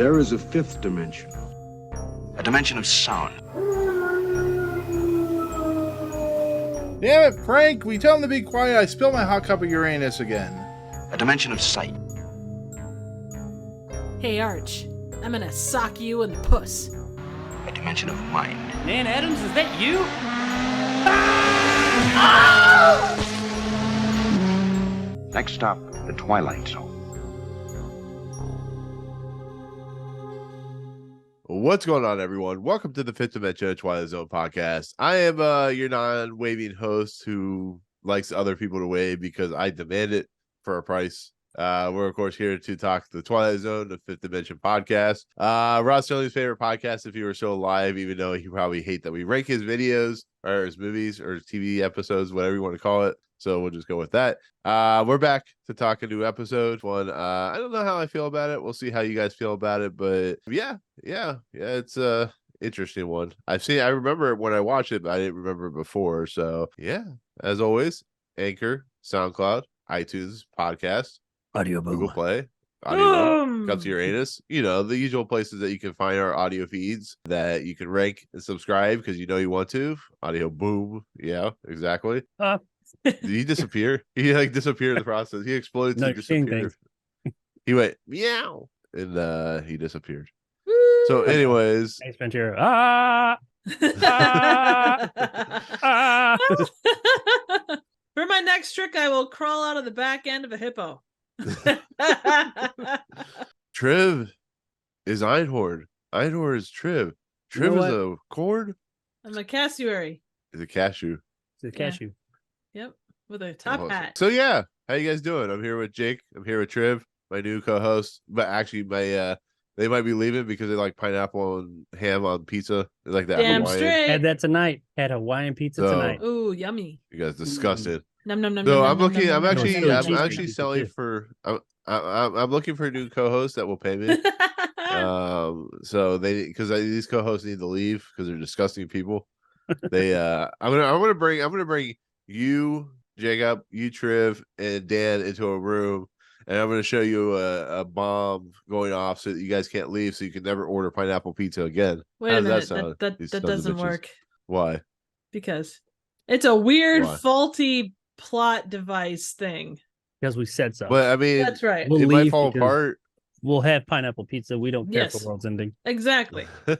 There is a fifth dimension. A dimension of sound. Damn it, Frank! We tell him to be quiet. I spilled my hot cup of Uranus again. A dimension of sight. Hey, Arch. I'm gonna sock you in the puss. A dimension of mind. Nan Adams, is that you? Next stop, the Twilight Zone. What's going on, everyone? Welcome to the Fifth Dimension Twilight Zone podcast. I am your non-waving host who likes other people to wave because I demand it for a price. We're, of course, here to talk the Twilight Zone, the Fifth Dimension podcast. Rod Serling's favorite podcast, if he were still alive, even though he probably hate that we rank his videos or his movies or his TV episodes, whatever you want to call it. So we'll just go with that. We're back to talk a new episode. I don't know how I feel about it. We'll see how you guys feel about it. But yeah, it's a interesting one. I remember when I watched it, but I didn't remember it before. So yeah, as always, Anchor, SoundCloud, iTunes, Podcast, Audio Boom. Google Play, Audio Boom, Come to Uranus. You know, the usual places that you can find our audio feeds that you can rank and subscribe because you know you want to. Audio Boom. Yeah, exactly. Did he disappear? He disappeared in the process. He exploded to disappear. He went meow and he disappeared. Woo! So, anyways, Thanks, Ventura. For my next trick, I will crawl out of the back end of a hippo. Trev is Einhorn. Einhorn is Trev. Trev is a corn. I'm a cassowary. Is a cashew. It's a cashew. Yep, with a top hat. So yeah, how you guys doing? I'm here with Jake. I'm here with Trev, my new co-host. But actually, my they might be leaving because they like pineapple and ham on pizza. They like that. Damn Hawaiian. straight. Had that tonight. Had Hawaiian pizza tonight. Ooh, yummy. You guys disgusted. Num num num. So num, I'm num, looking. num, I'm num, actually. num, I'm num, actually selling for. I'm looking for a new co-host that will pay me. So because these co-hosts need to leave because they're disgusting people. They. I'm gonna bring you, Jacob, you, Trev, and Dan into a room, and I'm gonna show you a bomb going off so that you guys can't leave, so you can never order pineapple pizza again. Wait a minute. That doesn't work. Why? Because it's a weird, Why? faulty plot device thing. Because we said so. But I mean, That's right. We'll it might leave fall because apart. We'll have pineapple pizza. We don't care Yes. for world's ending. Exactly. I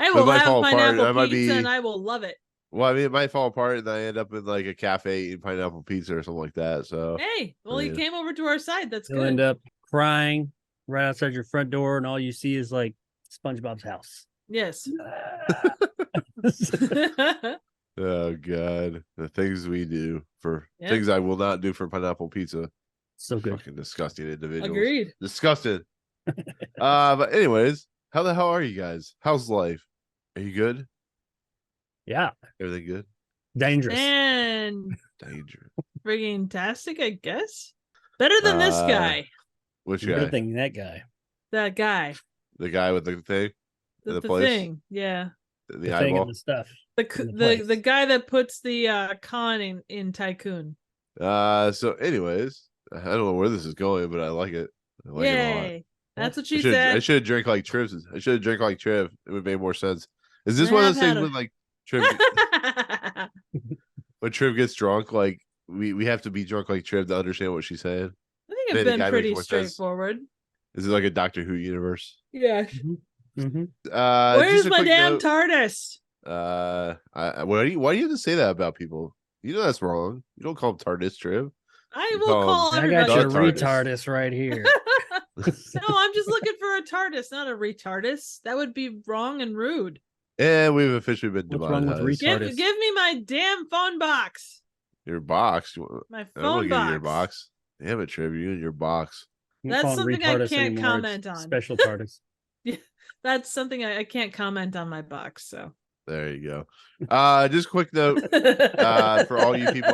It will might have fall apart, pineapple and I might pizza be- and I will love it. Well, I mean, it might fall apart, and I end up in like a cafe eating pineapple pizza or something like that. So Hey, well, Yeah. you came over to our side. That's You'll good. end up crying right outside your front door, and all you see is like SpongeBob's house. Yes. oh god, the things we do for Yeah. things I will not do for pineapple pizza. So good. Fucking disgusting individuals. Agreed. Disgusted. But anyways, how the hell are you guys? How's life? Are you good? Yeah. Everything good? Dangerous. And Danger. friggin' tastic, I guess. Better than this guy. Which Good guy? thing that guy. That guy. The guy with the thing? The, The the place? thing. Yeah. The The thing eyeball? and the stuff. The In the the, place. the guy that puts the con in Tycoon. So anyways, I don't know where this is going, but I like it. I like it a lot. Yay. That's what I she should said. have drank like Triv's. I should have drank like Trev. It would make more sense. Is this I one of have those things had when like Trev when Trev gets drunk, like we have to be drunk like Trev to understand what she's saying? I think Hey, it's the been guy pretty makes more sense. straightforward. Is it like a Doctor Who universe? Yeah. Mm-hmm. Where's just a my quick damn note. TARDIS? Why do you have to say that about people? You know that's wrong. You don't call them TARDIS, Trev. I You will call call I everybody. got your TARDIS. retardus right here. No, I'm just looking for a TARDIS, not a retardis. That would be wrong and rude. And we've officially been What's wrong with demonetized. retarded? Give me my damn phone box. Your box. My I don't phone want to give you your box. box. Damn it, Trev. You and your box. You That's call 'em something I retardus can't anymore. It's comment on. Special TARDIS. That's something I can't comment on my box. So There you go. Just quick note for all you people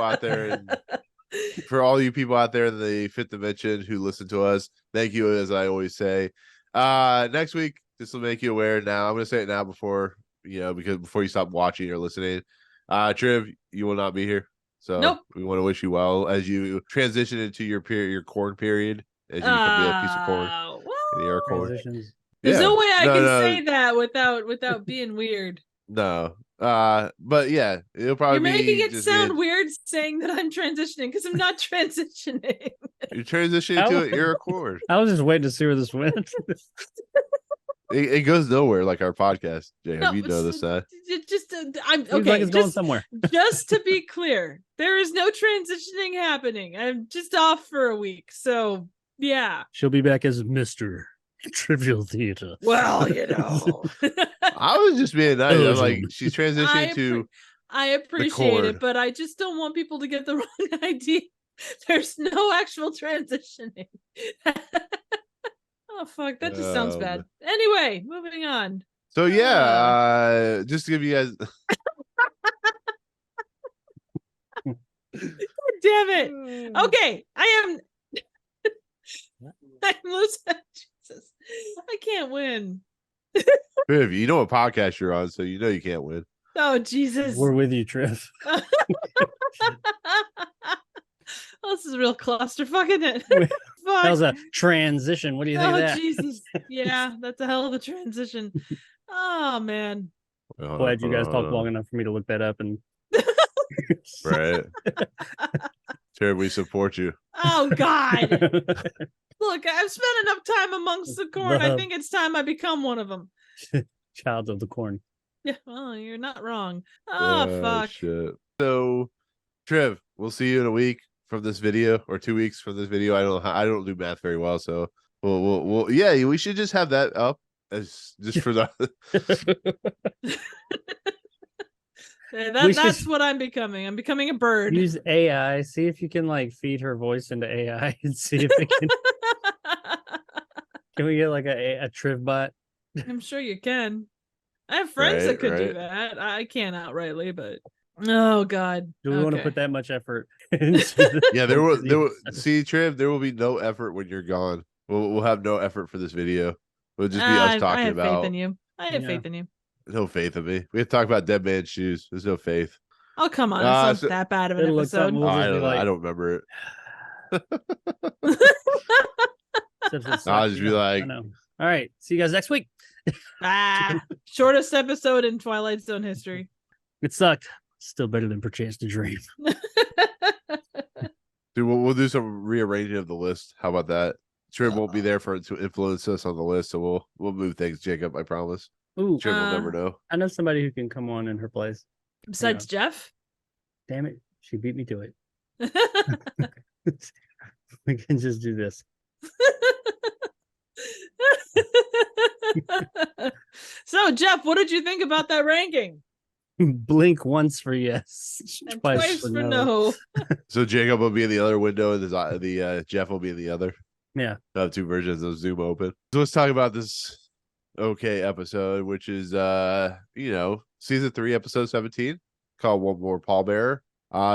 out there in the Fifth Dimension who listen to us, thank you, as I always say. Next week, this will make you aware now. I'm going to say it now before you stop watching or listening. Triv, you will not be here. So Nope. we want to wish you well as you transition into your corn period, as you become a piece of corn. Well, The air corn. Transitions. There's no way I No, can no, say that without being weird. no. But yeah, it'll probably You're making be it just sound me. weird saying that I'm transitioning because I'm not transitioning. You're transitioning to an ear cord. I was just waiting to see where this went. It goes nowhere like our podcast. Jacob, No, you know this. it just I'm Seems okay. like it's going somewhere. Just to be clear, there is no transitioning happening. I'm just off for a week. So yeah. She'll be back as Mr. Trivial Theater. Well, you know. I was just being nice. Hello, I'm like, gentlemen. she's transitioning to I appreciate cord. it, but I just don't want people to get the wrong idea. There's no actual transitioning. Oh fuck, that just sounds bad. Anyway, moving on. So yeah, just to give you guys Damn it. Okay, I am I'm losing. Jesus. I can't win. Viv, you know what podcast you're on, so you know you can't win. Oh Jesus. We're with you, Trev. Oh, this is a real clusterfuck, isn't it? That Fuck. was a transition. What do you think Oh of that? Jesus. Yeah, that's a hell of a transition. Oh man. Glad you guys talked long enough for me to look that up and Right. Terry, we support you. Oh God. Look, I've spent enough time amongst the corn. I think it's time I become one of them. Child of the corn. Yeah, well, you're not wrong. Oh, fuck. Shit. So, Trev, we'll see you in a week from this video, or 2 weeks from this video. I don't do math very well, so we'll yeah, we should just have that up as just for the. Yeah, that's what I'm becoming. I'm becoming a bird. Use AI. See if you can like feed her voice into AI and see if it can. Can we get like a Triv bot? I'm sure you can. I have friends that could do that. I can't outrightly, but oh God. Do we want to put that much effort? Into Yeah, there will see, Trev, there will be no effort when you're gone. We'll have no effort for this video. It'll just be us talking I have about. faith in you. I have faith in you. No faith in me. We have to talk about Dead Man's Shoes. There's no faith. Oh come on, it's not that bad of an it'll look episode. something- I don't remember it. I'll just be like, I know. All right, see you guys next week. Shortest episode in Twilight Zone history. It sucked. Still better than Perchance to Dream. dude, we'll do some rearranging of the list. How about that? Trev won't be there for it to influence us on the list, so we'll move things, Jacob. I promise. Ooh, Trev will never know. I know somebody who can come on in her place. Besides Jeff? Damn it, she beat me to it. We can just do this. So, Jeff, what did you think about that ranking? Blink once for yes, And twice for no. So Jacob will be in the other window, and the Jeff will be in the other. Yeah, I have two versions of Zoom open. So let's talk about this episode, which is season 3, episode 17, called One More Pallbearer.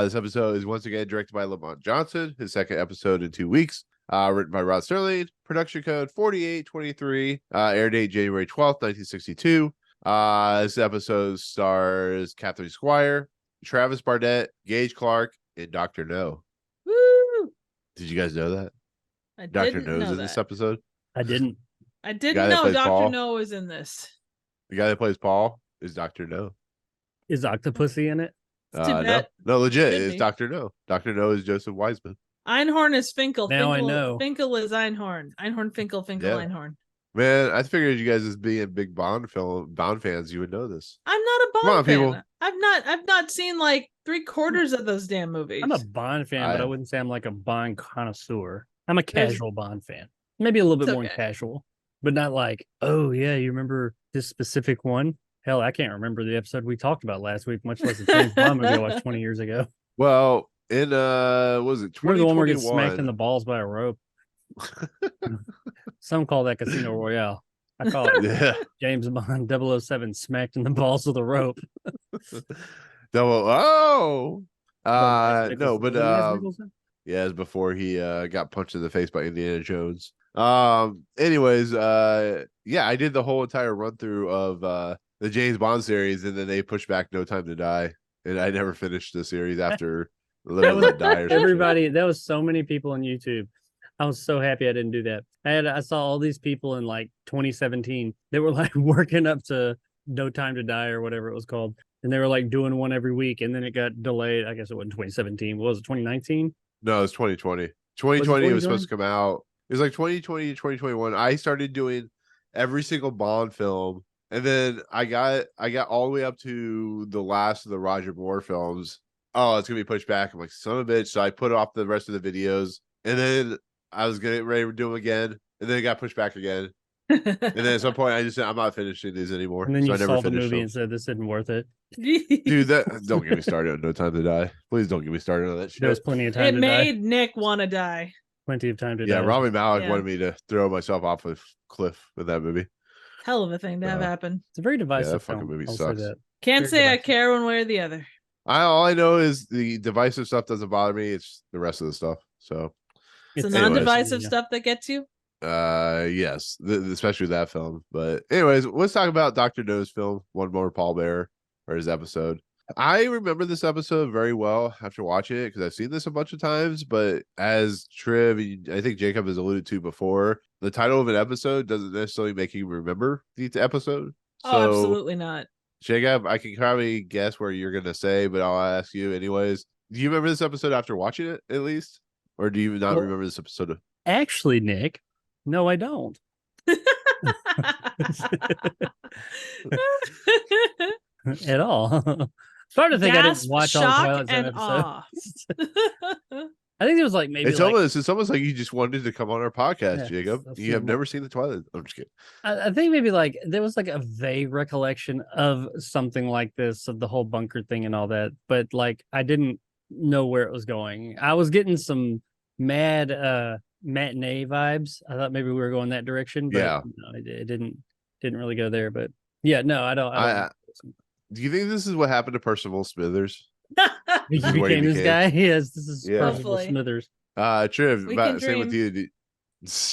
This episode is once again directed by Lamont Johnson, his second episode in 2 weeks. Written by Rod Serling, production code 4823, air date January 12th, 1962. This episode stars Katherine Squire, Travis Bardette, Gage, Clarke, and Dr. No. Woo! Did you guys know that? I Dr. didn't No's know in that. this episode. I didn't. I guy didn't that know plays Dr. Paul? No was in this. The guy that plays Paul is Dr. No. Is Octopussy in it? It's too bad. No, legit. Should It's be. Dr. No. Dr. No is Joseph Wiseman. Einhorn is Finkel. Now I Finkel, know. Finkel is Einhorn. Einhorn, Finkel, Yeah. Einhorn. Man, I figured you guys as being big Bond fans, you would know this. I'm not a Bond Come on, fan. people. I've not seen like 3/4 of those damn movies. I'm a Bond fan, but I I- wouldn't say I'm like a Bond connoisseur. I'm a There's- casual Bond fan. Maybe a little bit It's more okay. casual, but not like, oh yeah, you remember this specific one? Hell, I can't remember the episode we talked about last week, much less the James Bond movie I watched 20 years ago. Well, in was it Remember the one where he 2021? gets smacked in the balls by a rope? Some call that Casino Royale. I call it Yeah. James Bond 007 smacked in the balls with a rope. No, but Nicholson. yeah, it's before he got punched in the face by Indiana Jones. Anyways, yeah, I did the whole entire run through of the James Bond series, and then they pushed back No Time to Die, and I never finished the series after Live and Let Die or something. Everybody, there was so many people on YouTube. I was so happy I didn't do that. I saw all these people in like 2017. They were like working up to No Time to Die or whatever it was called. And they were like doing one every week. And then it got delayed. I guess it wasn't 2017. What was it, 2019? No, it's 2020. Was it 2020 it was supposed 2020? to come out. It was like 2020 to 2021. I started doing every single Bond film, and then I got all the way up to the last of the Roger Moore films. Oh, it's gonna be pushed back. I'm like, son of a bitch. So I put off the rest of the videos, and then I was getting ready to do them again, and then it got pushed back again. And then at some point, I just said, I'm not finishing these anymore. And then so you I never saw the finished movie them. and said, this isn't worth it. Dude, don't get me started on No Time to Die. Please don't get me started on that shit. There was plenty of time It to made die. Nick want to die. Plenty of time to Yeah, die. Rami Malek Yeah. wanted me to throw myself off a cliff with that movie. Hell of a thing to have happen. It's a very divisive fucking film. movie I'll sucks. say that. Can't Very say I divisive. care one way or the other. All I know is the divisive stuff doesn't bother me. It's the rest of the stuff. So, It's It's the anyways. non-divisive Yeah. stuff that gets you. yes, especially that film. But anyways, let's talk about Dr. No's film, One More Pallbearer, or his episode. I remember this episode very well after watching it because I've seen this a bunch of times. But as Triv, I think Jacob has alluded to before, the title of an episode doesn't necessarily make you remember the episode. Oh, absolutely not. Jacob, I can probably guess where you're gonna say, but I'll ask you anyways. Do you remember this episode after watching it at least, or do you not Well- remember this episode? Actually, Nick, no, I don't. At all. Starting to think I Gasp, didn't watch all the shock, Twilight Zone and episodes. awe. I think it was like maybe It's like, almost like you just wanted to come on our podcast, Yeah, Jacob. I've You seen have more. never seen the Twilight. I'm just kidding. I think maybe like there was like a vague recollection of something like this, of the whole bunker thing and all that, but like I didn't know where it was going. I was getting some mad matinee vibes. I thought maybe we were going that direction, but Yeah. no, it didn't really go there. But yeah, no, I don't. Do you think this is what happened to Percival Smithers? He This is what he became this became. guy. Yes, this is Yeah. Percival Hopefully. Smithers. Triv, We can same with you.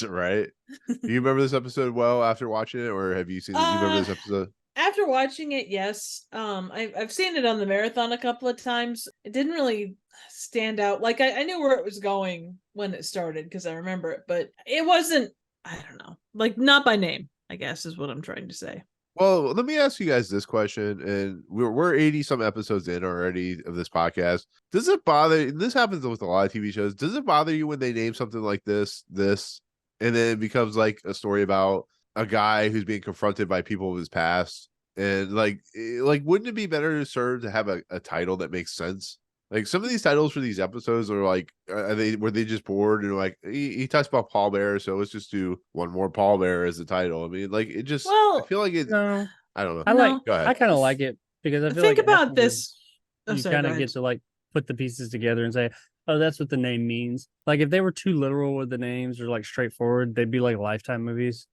Right? Do you remember this episode well after watching it, or have you seen? You remember this episode? After watching it, yes. I've seen it on the marathon a couple of times. It didn't really stand out. Like I knew where it was going when it started because I remember it, but it wasn't. I don't know, like not by name, I guess is what I'm trying to say. Well, let me ask you guys this question, and we're 80 some episodes in already of this podcast. Does it bother? This happens with a lot of TV shows. Does it bother you when they name something like this, and then it becomes like a story about a guy who's being confronted by people of his past, and like wouldn't it be better served to have a title that makes sense? Like some of these titles for these episodes are like, were they just bored and like he talks about Pallbearer, so let's just do One More Pallbearer as the title. I mean, like it just. I Well, feel like it. No, I don't know. I No. like. Go ahead. I kind of like it because I feel think like about afterwards this. Oh, you sorry, kind go of ahead. get to like put the pieces together and say, oh, that's what the name means. Like if they were too literal with the names or like straightforward, they'd be like Lifetime movies.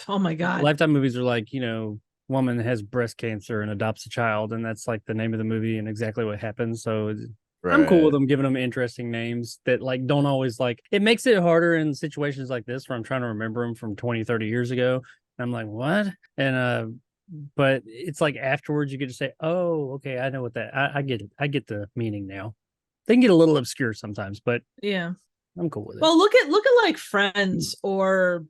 Oh my god. Lifetime movies are like, woman has breast cancer and adopts a child, and that's like the name of the movie and exactly what happens. So I'm cool with them giving them interesting names that like don't always like. It makes it harder in situations like this where I'm trying to remember them from 20, 30 years ago. And I'm like, what? And but it's like afterwards you get to say, oh, okay, I know what that. I get it. I get the meaning now. They can get a little obscure sometimes, but Yeah. I'm cool with it. Well, look at like Friends or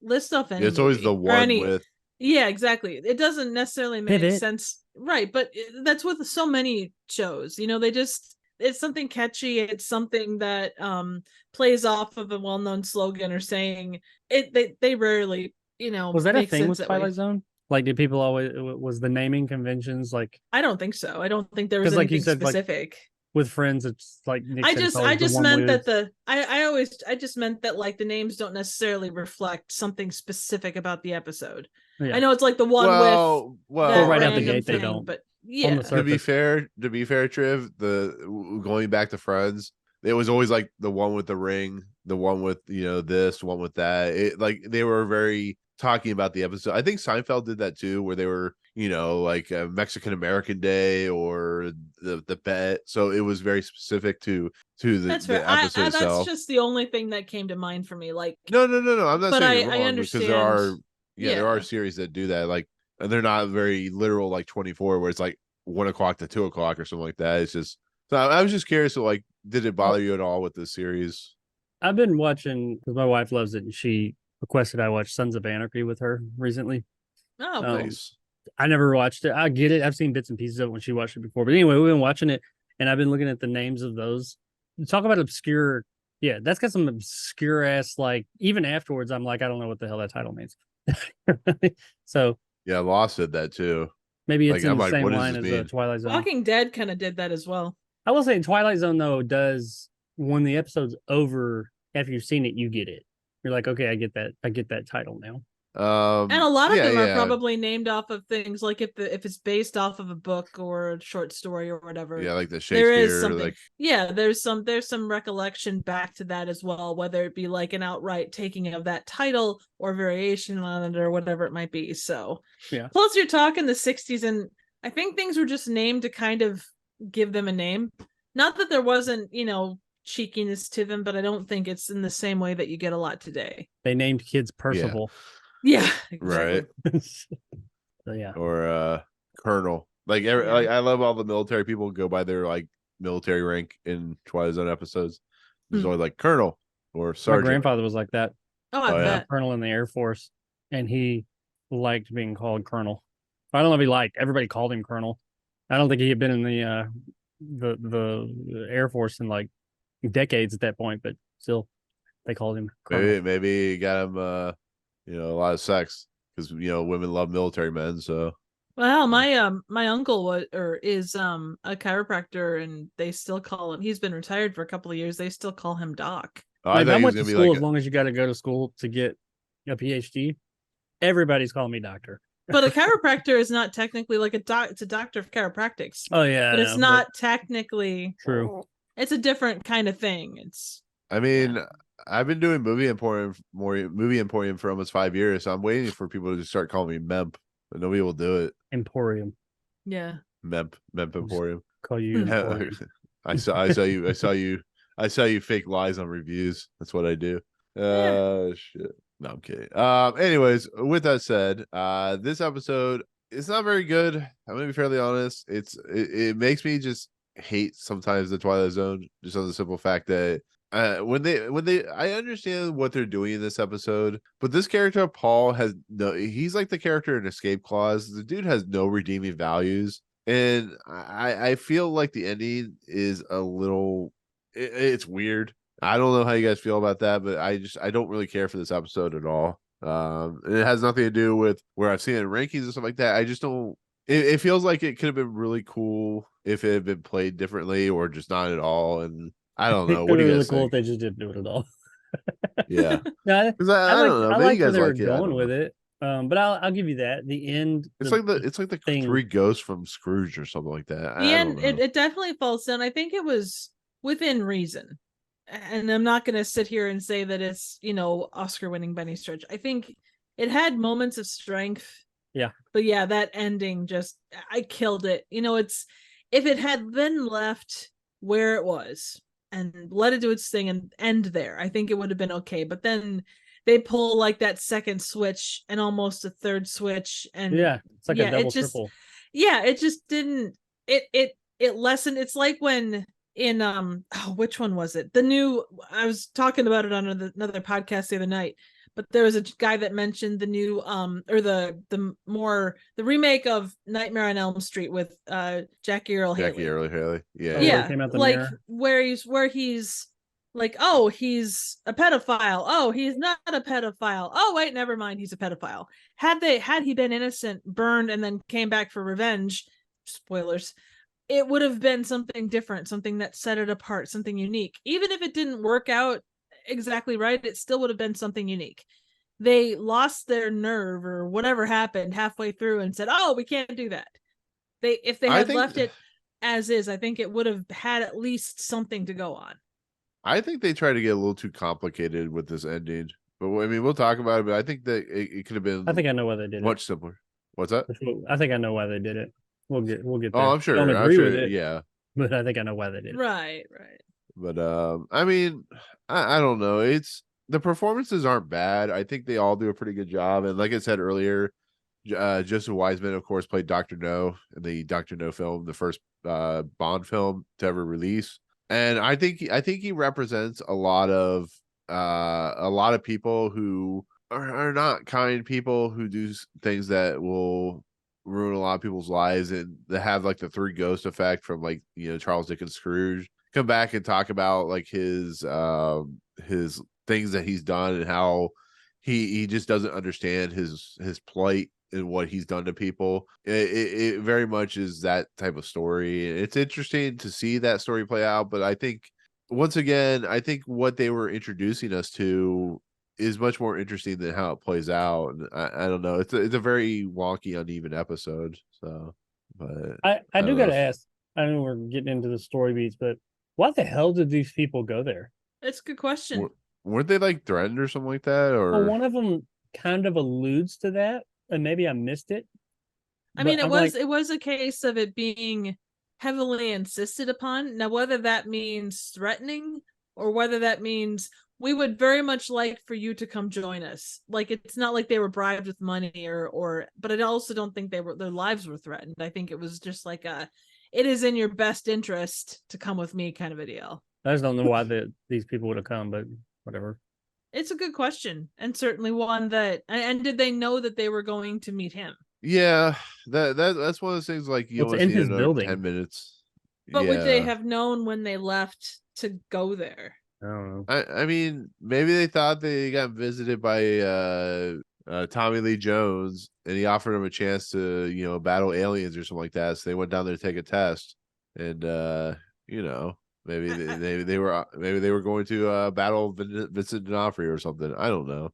list off any. It's always movie the or one any- with. Yeah, exactly. It doesn't necessarily make Pivot. sense, right? But that's with so many shows. They just it's something catchy. It's something that plays off of a well-known slogan or saying. They rarely, was that a make thing sense with that way. Twilight Zone? Like, did people always was the naming conventions like I don't think so. I don't think there was 'Cause like you anything said, like, specific. with Friends? It's like Nick I said, it's just always the one meant with- that I just meant that like the names don't necessarily reflect something specific about the episode. Yeah. I know it's like the one with Well, that right out the random gate, they thing, don't. but On yeah, the to be surface. fair, Triv, going back to Friends, it was always like the one with the ring, the one with this, one with that. It like they were very talking about the episode. I think Seinfeld did that too, where they were like a Mexican American Day or the bet. So it was very specific to the, that's the fair. episode That's itself. just the only thing that came to mind for me. Like, No. I'm not But saying I you're wrong because there understand. are there are Yeah. series that do that. Like, and they're not very literal, like 24, where it's like 1 o'clock to 2 o'clock or something like that. It's just so I was just curious. So, like, did it bother you at all with this series? I've been watching because my wife loves it, and she requested I watch Sons of Anarchy with her recently. Oh, cool. Nice. I never watched it. I get it. I've seen bits and pieces of it when she watched it before. But anyway, we've been watching it, and I've been looking at the names of those. Talk about obscure. Yeah, that's got some obscure ass, like, even afterwards, I'm like, I don't know what the hell that title means. So Yeah, Lost did that too. maybe it's Like, in I'm the like, same what does line this as mean? Twilight Zone. Walking Dead kind of did that as well. I will say Twilight Zone, though, does, when the episode's over, after you've seen it, you get it. You're like, okay, I get that title now. And a lot of yeah, them are yeah. probably named off of things like if it's based off of a book or a short story or whatever. Yeah, like the There is Shakespeare, something. like Yeah, there's some recollection back to that as well, whether it be like an outright taking of that title or variation on it or whatever it might be. So Yeah. Plus you're talking the 60s, and I think things were just named to kind of give them a name. Not that there wasn't, cheekiness to them, but I don't think it's in the same way that you get a lot today. They named kids Percival. Yeah, right. So yeah. Or Colonel. Like like I love all the military people go by their like military rank in Twilight Zone episodes. There's always like Colonel or Sergeant. My grandfather was like that. Oh, I bet. Colonel in the Air Force, and he liked being called Colonel. I don't know if he liked. Everybody called him Colonel. I don't think he had been in the Air Force in like decades at that point, but still, they called him Colonel. Maybe he got him a lot of sex because women love military men. So Well, my uncle is a chiropractor, and they still call him. He's been retired for a couple of years. They still call him Doc. I went to school as long as you got to go to school to get a PhD. Everybody's calling me doctor. But a chiropractor is not technically like it's a doctor of chiropractics. Oh yeah, but it's not technically true. It's a different kind of thing. I've been doing Movie Emporium for almost 5 years, so I'm waiting for people to just start calling me Memp, but nobody will do it. Memp Emporium. Call you Emporium. I saw you fake lies on reviews. That's what I do. Shit. No, I'm kidding. Anyways, with that said, this episode, it's not very good. I'm gonna be fairly honest. It makes me just hate sometimes the Twilight Zone, just on the simple fact that I understand what they're doing in this episode, but this character Paul he's like the character in Escape Clause. The dude has no redeeming values, and I feel like the ending is a little it's weird. I don't know how you guys feel about that, but I don't really care for this episode at all. And it has nothing to do with where I've seen it in rankings and stuff like that. I just don't. It feels like it could have been really cool if it had been played differently or just not at all. And I don't know. What do you really guys cool think? if they just didn't do it at all. Yeah, no, because I don't know. I Maybe like you where guys they were like it. going with it. But I'll give you that. The end. It's like the thing. three ghosts from Scrooge or something like that. The end. It definitely falls down. I think it was within reason. And I'm not going to sit here and say that it's, Oscar winning by any stretch. I think it had moments of strength. Yeah. But yeah, that ending I killed it. If it had been left where it was and let it do its thing and end there, I think it would have been okay. But then they pull like that second switch and almost a third switch. And yeah, it's like a double triple. Yeah, it just didn't, it lessened. It's like when in which one was it? I was talking about it on another podcast the other night, but there was a guy that mentioned the new or the remake of Nightmare on Elm Street with Jackie Earle Haley. Yeah. Like where he's like, oh, he's a pedophile. Oh, he's not a pedophile. Oh, wait, never mind, he's a pedophile. Had he been innocent, burned, and then came back for revenge, spoilers, it would have been something different, something that set it apart, something unique. Even if it didn't work out exactly right, it still would have been something unique. They lost their nerve or whatever happened halfway through and said, oh, we can't do that. If they had left it as is, I think it would have had at least something to go on. I think they tried to get a little too complicated with this ending, but I mean, we'll talk about it. But I think that it could have been. I think I know why they did it. Much simpler. What's that? I think I know why they did it. We'll get there. Oh, I'm sure. I don't agree with it. Yeah, but I think I know why they did it. Right. But I mean, I don't know. The performances aren't bad. I think they all do a pretty good job. And like I said earlier, Joseph Wiseman, of course, played Dr. No in the Dr. No film, the first Bond film to ever release. And I think he represents a lot of a lot of people who are not kind people who do things that will ruin a lot of people's lives, and they have like the three ghost effect from like, you know, Charles Dickens Scrooge come back and talk about like his things that he's done and how he just doesn't understand his plight and what he's done to people. It very much is that type of story. It's interesting to see that story play out, but I think once again, I think what they were introducing us to is much more interesting than how it plays out. And I don't know. It's a very wonky, uneven episode. So, but I do don't gotta know. ask. I know we're getting into the story beats, but why the hell did these people go there? It's a good question. Weren't they like threatened or something like that? Or Well, one of them kind of alludes to that, and maybe I missed it. I mean, But it was a case of it being heavily insisted upon. Now, whether that means threatening or whether that means we would very much like for you to come join us. Like, it's not like they were bribed with money or but I also don't think their lives were threatened. I think it was just like it is in your best interest to come with me kind of a deal. I just don't know why these people would have come, but whatever. It's a good question, and certainly one that. And did they know that they were going to meet him? yeah, that's one of those things like you It's only in see his another building. 10 minutes. But would they Yeah. have known when they left to go there? I don't know. I mean, maybe they thought they got visited by Tommy Lee Jones, and he offered them a chance to, you know, battle aliens or something like that. So they went down there to take a test, and you know, maybe they were going to battle Vincent D'Onofrio or something. I don't know.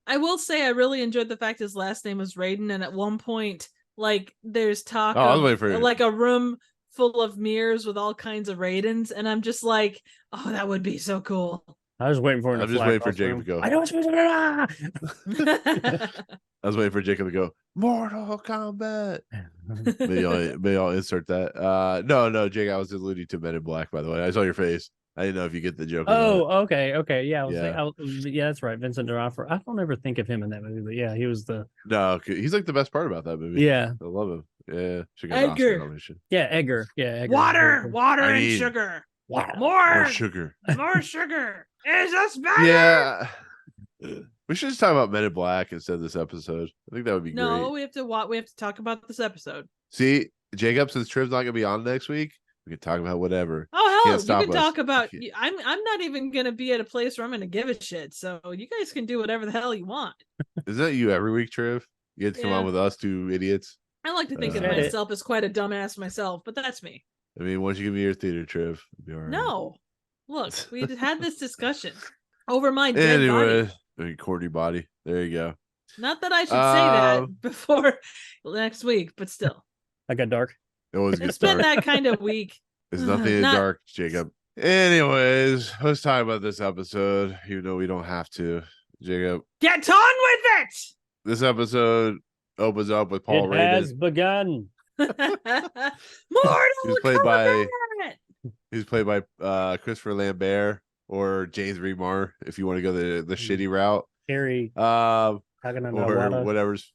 I will say I really enjoyed the fact his last name was Raiden, and at one point, like, there's talk Oh, I was of waiting for like a room full of mirrors with all kinds of Raidens, and I'm just like, oh, that would be so cool. I was waiting for him to I'm just fly waiting for across the Jacob room. to go. I know it's I was waiting for Jacob to go Mortal Kombat. Maybe I'll insert that. No, Jake, I was alluding to Men in Black, by the way. I saw your face. I didn't know if you get the joke. Or not. Oh, okay. Yeah, I was Yeah. yeah, that's right. Vincent D'Onofrio. I don't ever think of him in that movie, but yeah, he was the No, he's like the best part about that movie. yeah. I love him. Yeah, should get an Oscar Edgar. nomination. Yeah, Edgar. Yeah, Edgar. Water I and mean- sugar. Wow. More sugar. More sugar is us better. Yeah. We should just talk about Men in Black instead of this episode. I think that would be No, great. we have to talk about this episode. See, Jacob, since Triv's not gonna be on next week, we can talk about whatever. Oh hell, Can't stop you can us. talk about. You I'm not even gonna be at a place where I'm gonna give a shit. So you guys can do whatever the hell you want. Isn't that you every week, Triv? You get to come Yeah. on with us, two idiots. I like to think of Said it. myself as quite a dumbass myself, but that's me. I mean, once you give me your theater, Triv, it'll be all right. No, look, we had this discussion over my dead Anyway, body. I mean, Cordy body. There you go. Not that I should say that Um, before next week, but still, I got dark. It was a good it's been start. that kind of week. There's nothing in not- dark, Jacob. Anyways, let's talk about this episode, even though we don't have to. Jacob, Get on with this episode opens up with Paul It has Raiden. begun. it. He's played Mortal by- Kombat! He's played by Christopher Lambert or James Remar, if you want to go the shitty route. Harry Or Haganawada. whatever's.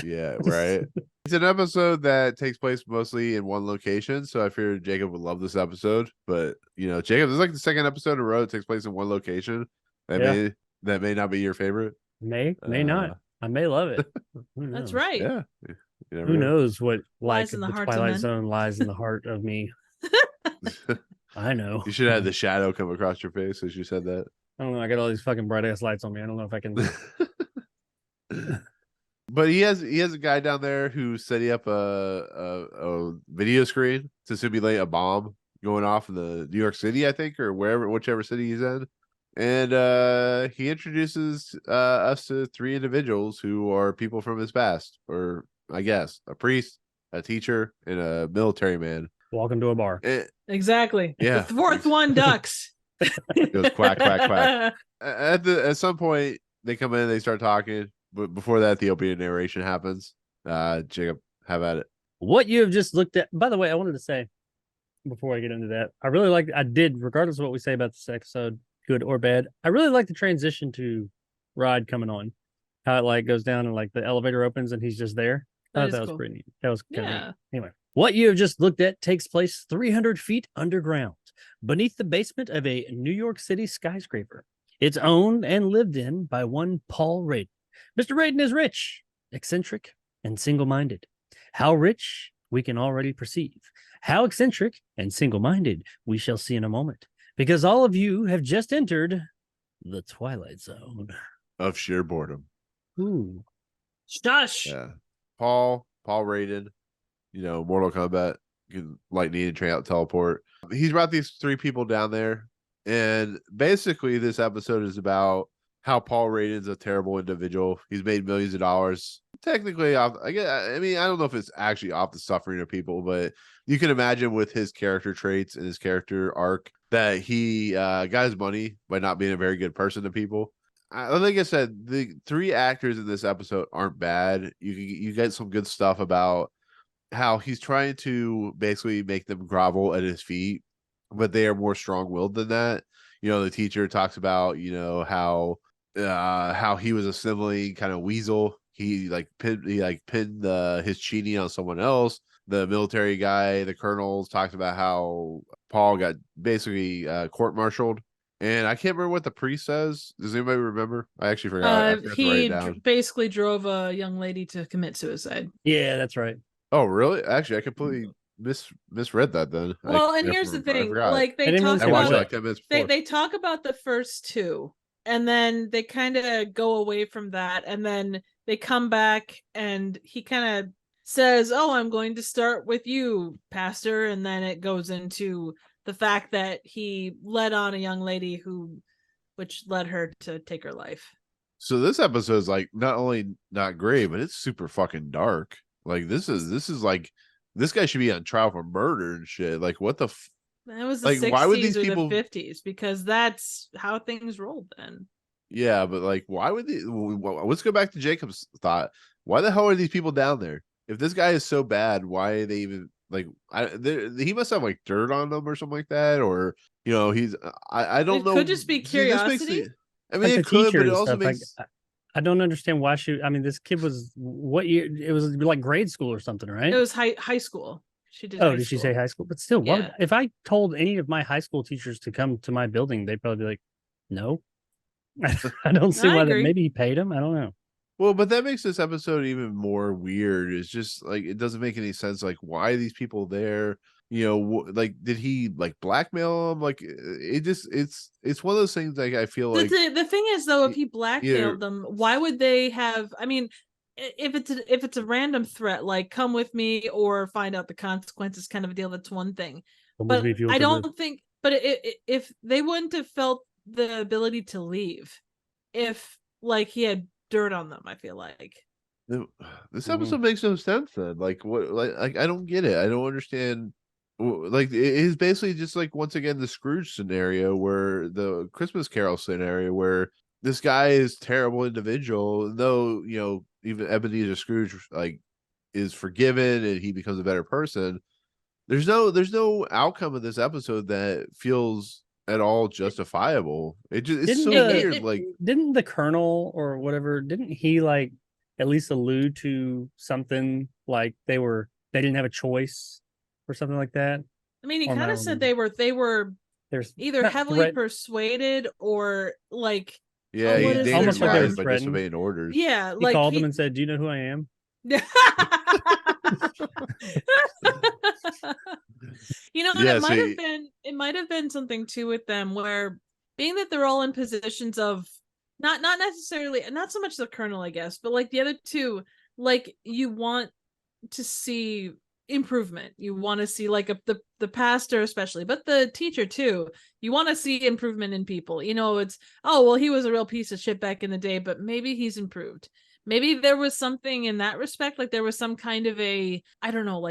Yeah, right. It's an episode that takes place mostly in one location, so I figured Jacob would love this episode. But you know, Jacob, this is like the second episode in a row that takes place in one location. Yeah. That may not be your favorite. May not. I may love it. Who That's knows? right. Yeah. You never Who know. knows what Lies like in the the hearts of Twilight men. Zone lies in the heart of me. I know. You should have had the shadow come across your face as you said that. I don't know. I got all these fucking bright ass lights on me. I don't know if I can. But he has a guy down there who's setting up a video screen to simulate a bomb going off in the New York City, I think, or whichever city he's in. And he introduces us to three individuals who are people from his past, or I guess a priest, a teacher, and a military man. Walk into a bar. Exactly. Yeah. The fourth one ducks. It goes quack, quack, quack. At some point, they come in, they start talking. But before that, the opening narration happens. Jacob, have at it. What you have just looked at. By the way, I wanted to say before I get into that, I did, regardless of what we say about this episode, good or bad, I really like the transition to Rod coming on. How it like goes down and like the elevator opens and he's just there. I That thought is that was cool. pretty neat. That was kind of Yeah. neat. Anyway, what you have just looked at takes place 300 feet underground, beneath the basement of a New York City skyscraper. It's owned and lived in by one Paul Radin. Mr. Radin is rich, eccentric, and single-minded. How rich, we can already perceive. How eccentric and single-minded, we shall see in a moment. Because all of you have just entered the Twilight Zone. Of sheer boredom. Ooh. Shush. Yeah. Paul Radin, Mortal Kombat, lightning and train out teleport. He's brought these 3 people down there. And basically this episode is about how Paul Radin's a terrible individual. He's made millions of dollars. Technically off, I don't know if it's actually off the suffering of people, but you can imagine with his character traits and his character arc that he got his money by not being a very good person to people. Like I said, the 3 actors in this episode aren't bad. You get some good stuff about how he's trying to basically make them grovel at his feet, but they are more strong-willed than that. The teacher talks about how he was a sniveling kind of weasel. He pinned his cheating on someone else. The military guy, the colonel, talks about how Paul got basically court-martialed. And I can't remember what the priest says. Does anybody remember? I actually forgot. I forgot to write it down. Basically drove a young lady to commit suicide. Yeah, that's right. Oh, really? Actually, I completely misread that then. Well, and here's the thing. Like they talk about the first 2, and then they kind of go away from that, and then they come back and he kind of says, "Oh, I'm going to start with you, Pastor," and then it goes into the fact that he led on a young lady which led her to take her life. So this episode is not only not great, but it's super fucking dark. This is like, this guy should be on trial for murder and shit. What the that was the 60s, why would these people... the 50s, because that's how things rolled then. Yeah, but why would they... Let's go back to Jacob's thought. Why the hell are these people down there? If this guy is so bad, why are they even he must have dirt on them or something like that, or he's I don't know. It could just be curiosity. It could, but it also makes... I don't understand why this kid was, what year? It was grade school or something, right? It was high school. She did. Did she say high school? But still, yeah. If I told any of my high school teachers to come to my building, they'd probably be like, no. I don't see why. Maybe he paid him. I don't know. Well, but that makes this episode even more weird. It's just it doesn't make any sense. Why are these people there? Did he blackmail them? It's one of those things. I feel the thing is, though, if he blackmailed them, why would they have? I mean, if it's a random threat, come with me or find out the consequences, kind of a deal, that's one thing. But I don't think. But if they wouldn't have felt the ability to leave, if he had dirt on them, I feel like this episode makes no sense then. What? I don't get it. I don't understand. It is basically just once again the Scrooge scenario, where the Christmas Carol scenario, where this guy is terrible individual, though even Ebenezer Scrooge is forgiven and he becomes a better person. There's no outcome of this episode that feels at all justifiable. It's so weird. Didn't the colonel or whatever, didn't he at least allude to something they didn't have a choice or something like that? I mean, he kind of said they were either heavily persuaded or yeah, he dangerous by disobeying orders. Yeah, he called them and said, "Do you know who I am?" It might have been something too with them, where being that they're all in positions of not necessarily, not so much the colonel, I guess, but the other 2, you want to see improvement. You want to see the pastor especially, but the teacher too. You want to see improvement in people. It's, oh well, he was a real piece of shit back in the day, but maybe he's improved. Maybe there was something in that respect, there was some kind of a, I don't know,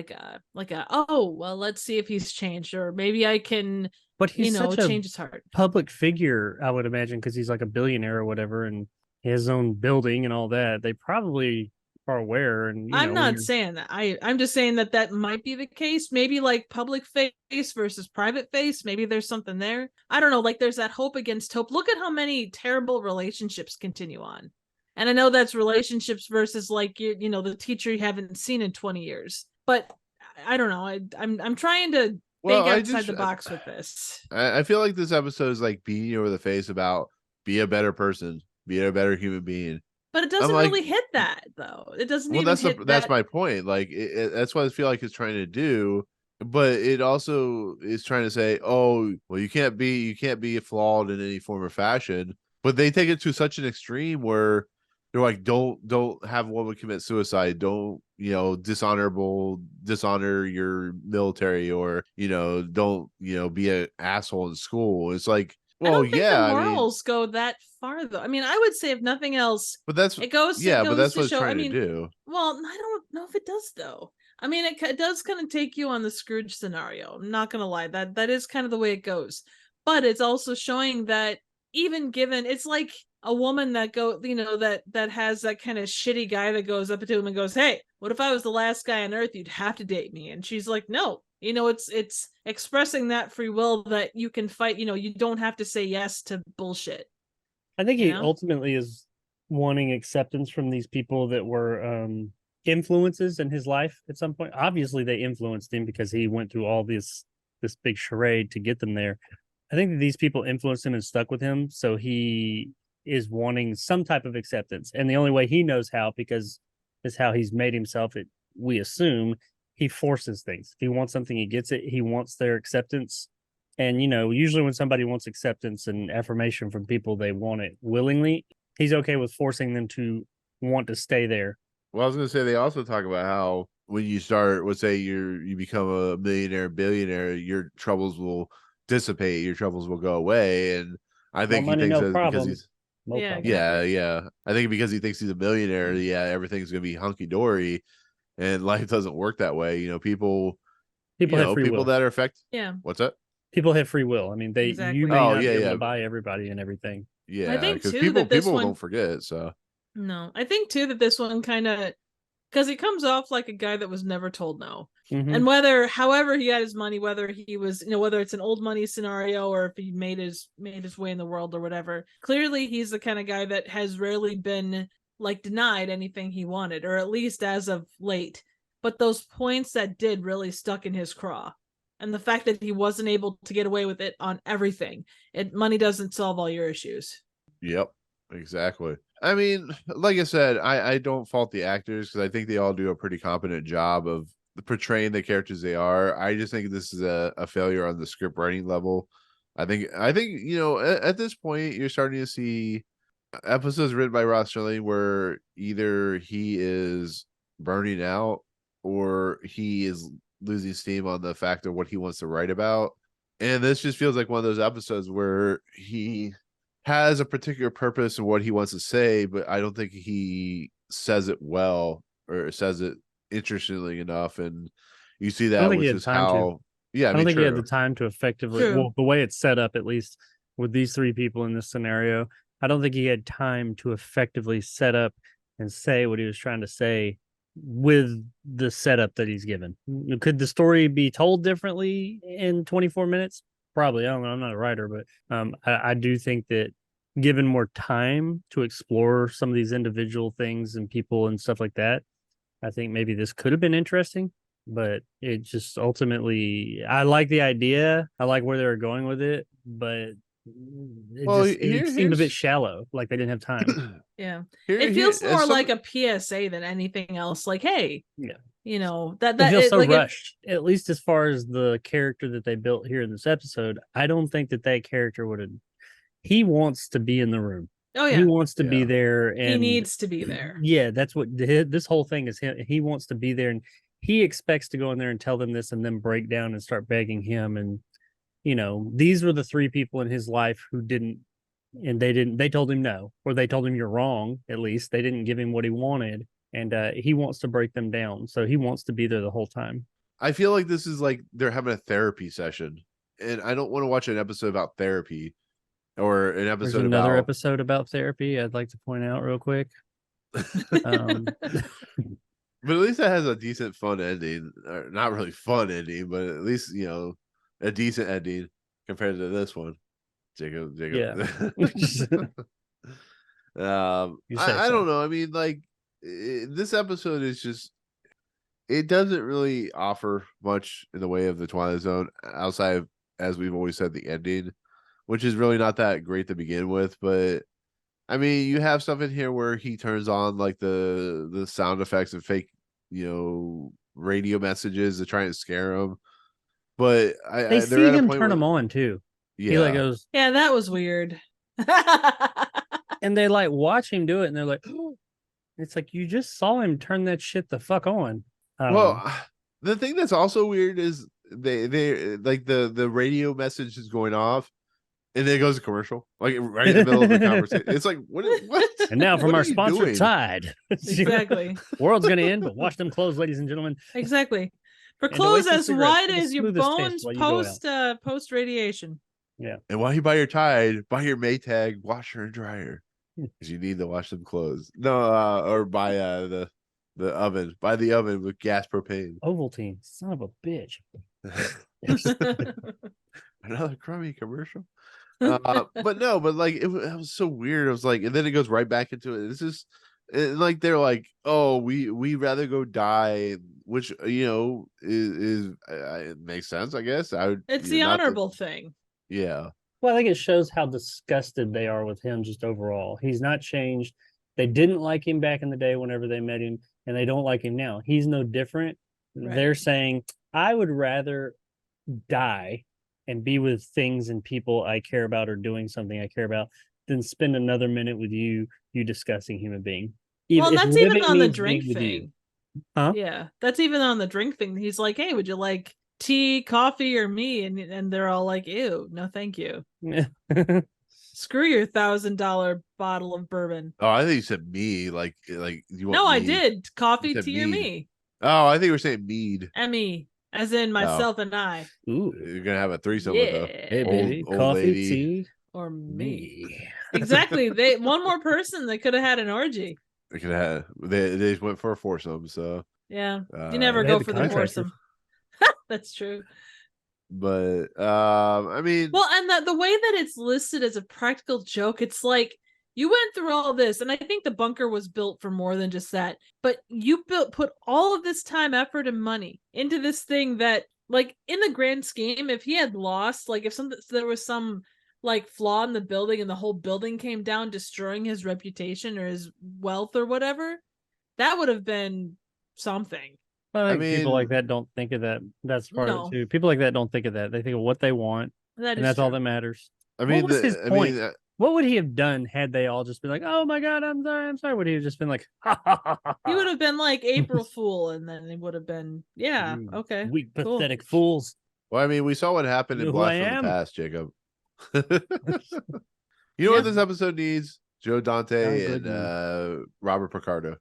oh well, let's see if he's changed, or maybe I can, but he's such change his heart. Public figure, I would imagine, because he's a billionaire or whatever, and he has his own building and all that. They probably are aware. And I'm not saying that. I'm just saying that might be the case. Maybe public face versus private face. Maybe there's something there. I don't know. There's that hope against hope. Look at how many terrible relationships continue on. And I know that's relationships versus the teacher you haven't seen in 20 years. But I don't know. I'm trying to think outside the box with this. I feel like this episode is beating you over the face about be a better person, be a better human being. But it I'm doesn't like, really hit that though. It doesn't well, even hit that's that. my point. Like that's what I feel like it's trying to do, but it also is trying to say, oh, well, you can't be flawed in any form or fashion. But they take it to such an extreme where they're like, don't have a woman commit suicide. Don't, dishonor your military, or, don't, be an asshole in school. It's like, I well, don't think the yeah, I mean, morals go that far though. I mean, I would say if nothing else, but that's it goes but that's to what it's show. I trying to mean, do. well, I don't know if it does though. I mean, it does kind of take you on the Scrooge scenario. I'm not gonna lie, that is kind of the way it goes. But it's also showing that even given, it's like a woman that that has that kind of shitty guy that goes up to him and goes, "Hey, what if I was the last guy on earth? You'd have to date me." And she's like, "No." It's expressing that free will that you can fight. You don't have to say yes to bullshit. I think he ultimately is wanting acceptance from these people that were influences in his life at some point. Obviously, they influenced him because he went through all this big charade to get them there. I think that these people influenced him and stuck with him, so he is wanting some type of acceptance. And the only way he knows how, because is how he's made himself, we assume, he forces things. If he wants something, he gets it. He wants their acceptance. And, usually when somebody wants acceptance and affirmation from people, they want it willingly. He's okay with forcing them to want to stay there. Well, I was going to say, they also talk about how when you start, let's say you become a millionaire, billionaire, your troubles will dissipate, your troubles will go away. And I think he thinks that because he's, yeah. I think because he thinks he's a millionaire, everything's going to be hunky dory, and life doesn't work that way. People have free will. that are affected. Yeah. What's that? People have free will. I mean, exactly. You may not be able to buy everybody and everything. Yeah, I think too people that this one don't forget. So no, I think too that this one kind of, because he comes off like a guy that was never told no. Mm-hmm. And however he got his money, whether he was, whether it's an old money scenario or if he made his way in the world or whatever, clearly he's the kind of guy that has rarely been like denied anything he wanted, or at least as of late. But those points that did really stuck in his craw. And the fact that he wasn't able to get away with it on everything. Money doesn't solve all your issues. Yep, exactly. I mean, like I said, I don't fault the actors, because I think they all do a pretty competent job of portraying the characters they are. I just think this is a failure on the script writing level. I think at this point you're starting to see episodes written by Rod Serling where either he is burning out or he is losing steam on the fact of what he wants to write about. And this just feels like one of those episodes where he has a particular purpose of what he wants to say, but I don't think he says it well or says it interestingly enough. And you see that with just how I don't think he had the time to effectively, well, the way it's set up, at least with these three people in this scenario, I don't think he had time to effectively set up and say what he was trying to say with the setup that he's given. Could the story be told differently in 24 minutes? Probably. I don't know. I'm not a writer, but I do think that given more time to explore some of these individual things and people and stuff like that, I think maybe this could have been interesting. But it just ultimately, I like the idea. I like where they were going with it, but it seemed a bit shallow, like they didn't have time. Yeah. It feels more like a PSA than anything else. Like, hey, yeah, that it feels so rushed. At least as far as the character that they built here in this episode, I don't think that character would have. He wants to be in the room. Oh yeah, he wants to be there, and he needs to be there. Yeah, that's what this whole thing is. He wants to be there, and he expects to go in there and tell them this, and then break down and start begging him. And these were the three people in his life who didn't, and they told him no, or they told him you're wrong. At least they didn't give him what he wanted, and he wants to break them down. So he wants to be there the whole time. I feel like this is like they're having a therapy session, and I don't want to watch an episode about therapy or an episode. There's another episode about therapy I'd like to point out real quick. But at least that has a decent fun ending. Or not really fun ending, but at least a decent ending compared to this one. Jacob. Yeah. I don't know. I mean, like this episode is just, it doesn't really offer much in the way of the Twilight Zone outside of, as we've always said, the ending. which is really not that great to begin with. But I mean, you have stuff in here where he turns on like the sound effects and fake, radio messages to try and scare him. But They they're see at a him point turn where, them on too. yeah, He like goes, Yeah, that was weird. and they like watch him do it, and they're like, oh. It's like you just saw him turn that shit the fuck on. I don't know. The thing that's also weird is they like the radio message is going off, and then it goes to commercial, like right in the middle of the conversation. It's like what? And now from what our are you sponsor doing? Tide. Exactly. World's gonna end, but watch them close, ladies and gentlemen. Exactly. For And to clothes waste a as cigarette wide for the as your smoothest taste bones while you go out. post radiation. Yeah. And while you buy your Tide, buy your Maytag washer and dryer because you need to wash them clothes. No, or buy the oven. Buy the oven with gas propane. Ovaltine, son of a bitch. Another crummy commercial. But no, but like it was so weird. I was like, and then it goes right back into it. This is like they're like, oh, we rather go die, which is it makes sense, I guess. I would. It's the honorable thing. Yeah. Well, I think it shows how disgusted they are with him just overall. He's not changed. They didn't like him back in the day whenever they met him, and they don't like him now. He's no different. Right. They're saying, I would rather die and be with things and people I care about or doing something I care about than spend another minute with you disgusting human being. Well, If that's even living on the means being drink with you. thing. Huh? Yeah, that's even on the drink thing. He's like, hey, would you like tea, coffee, or me? And they're all like, ew, no thank you. Screw your $1,000 bottle of bourbon. Oh, I think you said me. Like you want? No, I me. did. Coffee, said tea, or mead. me. Oh, I think you were saying mead. Me, as in myself and I. Ooh. You're gonna have a threesome with a Hey, baby. old Coffee, lady. tea, Or me. me. Exactly. They one more person they could have had an orgy. They could have. They just went for a foursome. So Yeah, you never they go had the for the contractor. foursome. That's true. but I mean, Well, and the way that it's listed as a practical joke, it's like you went through all this, and I think the bunker was built for more than just that. But you put all of this time, effort, and money into this thing that, like, in the grand scheme, if he had lost, like, if there was some like flaw in the building and the whole building came down, destroying his reputation or his wealth or whatever, that would have been something. Well, I think people mean- like that don't think of that. That's part No. of it too. People like that don't think of that. They think of what they want, That and is that's all true. that matters. I mean, what was his point? I mean, What would he have done had they all just been like, "Oh my god, I'm sorry"? Would he have just been like, "Ha ha ha ha"? He would have been like April Fool, and then it would have been, yeah, You okay. weak, cool. pathetic fools. well, I mean, we saw what happened You in know who I Blast from the am? Past, Jacob. You know what this episode needs? Joe Dante John and Goodman. Robert Picardo.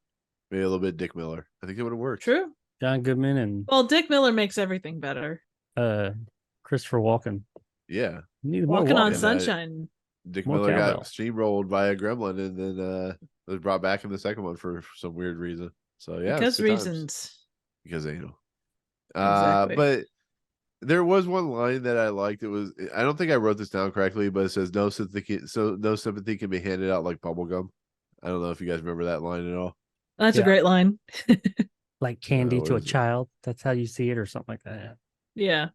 Maybe a little bit Dick Miller. I think it would have worked. True. John Goodman and Well, Dick Miller makes everything better. Christopher Walken. Yeah. Need more Walking on Walken. Sunshine. Dick More Miller cowbell. got steamrolled by a gremlin and then was brought back in the second one for some weird reason. So yeah, Because it's good times. reasons. Because anal. Exactly. But there was one line that I liked. It was, I don't think I wrote this down correctly, but it says no sympathy can be handed out like bubblegum. I don't know if you guys remember that line at all. That's a Yeah. great line. Like candy what to a is it? child. That's how you see it, or something like that. Yeah.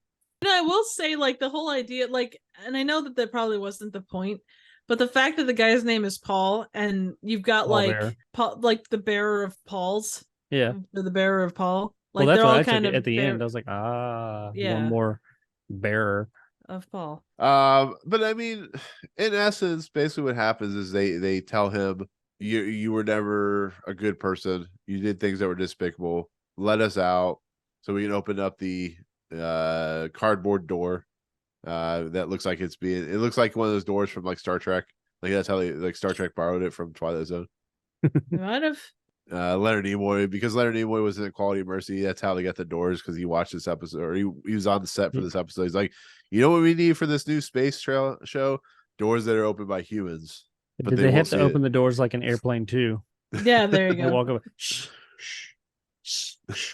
I will say, like, the whole idea, like, and I know that probably wasn't the point, but the fact that the guy's name is Paul, and you've got Pallbearer. Paul, like the bearer of Paul's, Yeah. or the bearer of Paul. Like, Well, that's they're what all I kind took of it at the bear- end. I was like, Yeah. one more bearer. of Paul. But I mean, in essence, basically what happens is they tell him you were never a good person. You did things that were despicable. Let us out so we can open up the cardboard door that looks like it looks like one of those doors from like Star Trek. Like that's how Star Trek borrowed it from Twilight Zone. You might have. Leonard Nimoy, because Leonard Nimoy was in Equality of Mercy. That's how they got the doors, because he watched this episode, or he was on the set for this episode. He's like, you know what we need for this new space trail show? Doors that are opened by humans. But Did they have won't to see open the doors like an airplane too? Yeah, there you They go. walk over. Shh, shh, shh.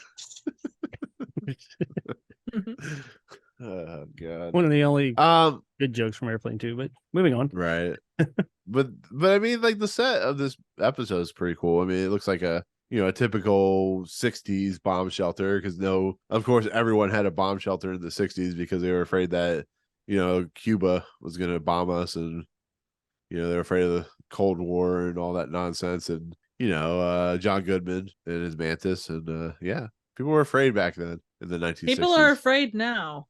Oh god. One of the only Um. good jokes from Airplane 2, but moving on. Right. but I mean, like, the set of this episode is pretty cool. I mean, it looks like a typical 60s bomb shelter, because of course everyone had a bomb shelter in the 60s because they were afraid that Cuba was going to bomb us, and they're afraid of the Cold War and all that nonsense, and John Goodman and his Mantis, and people were afraid back then in the 1960s. People are afraid now.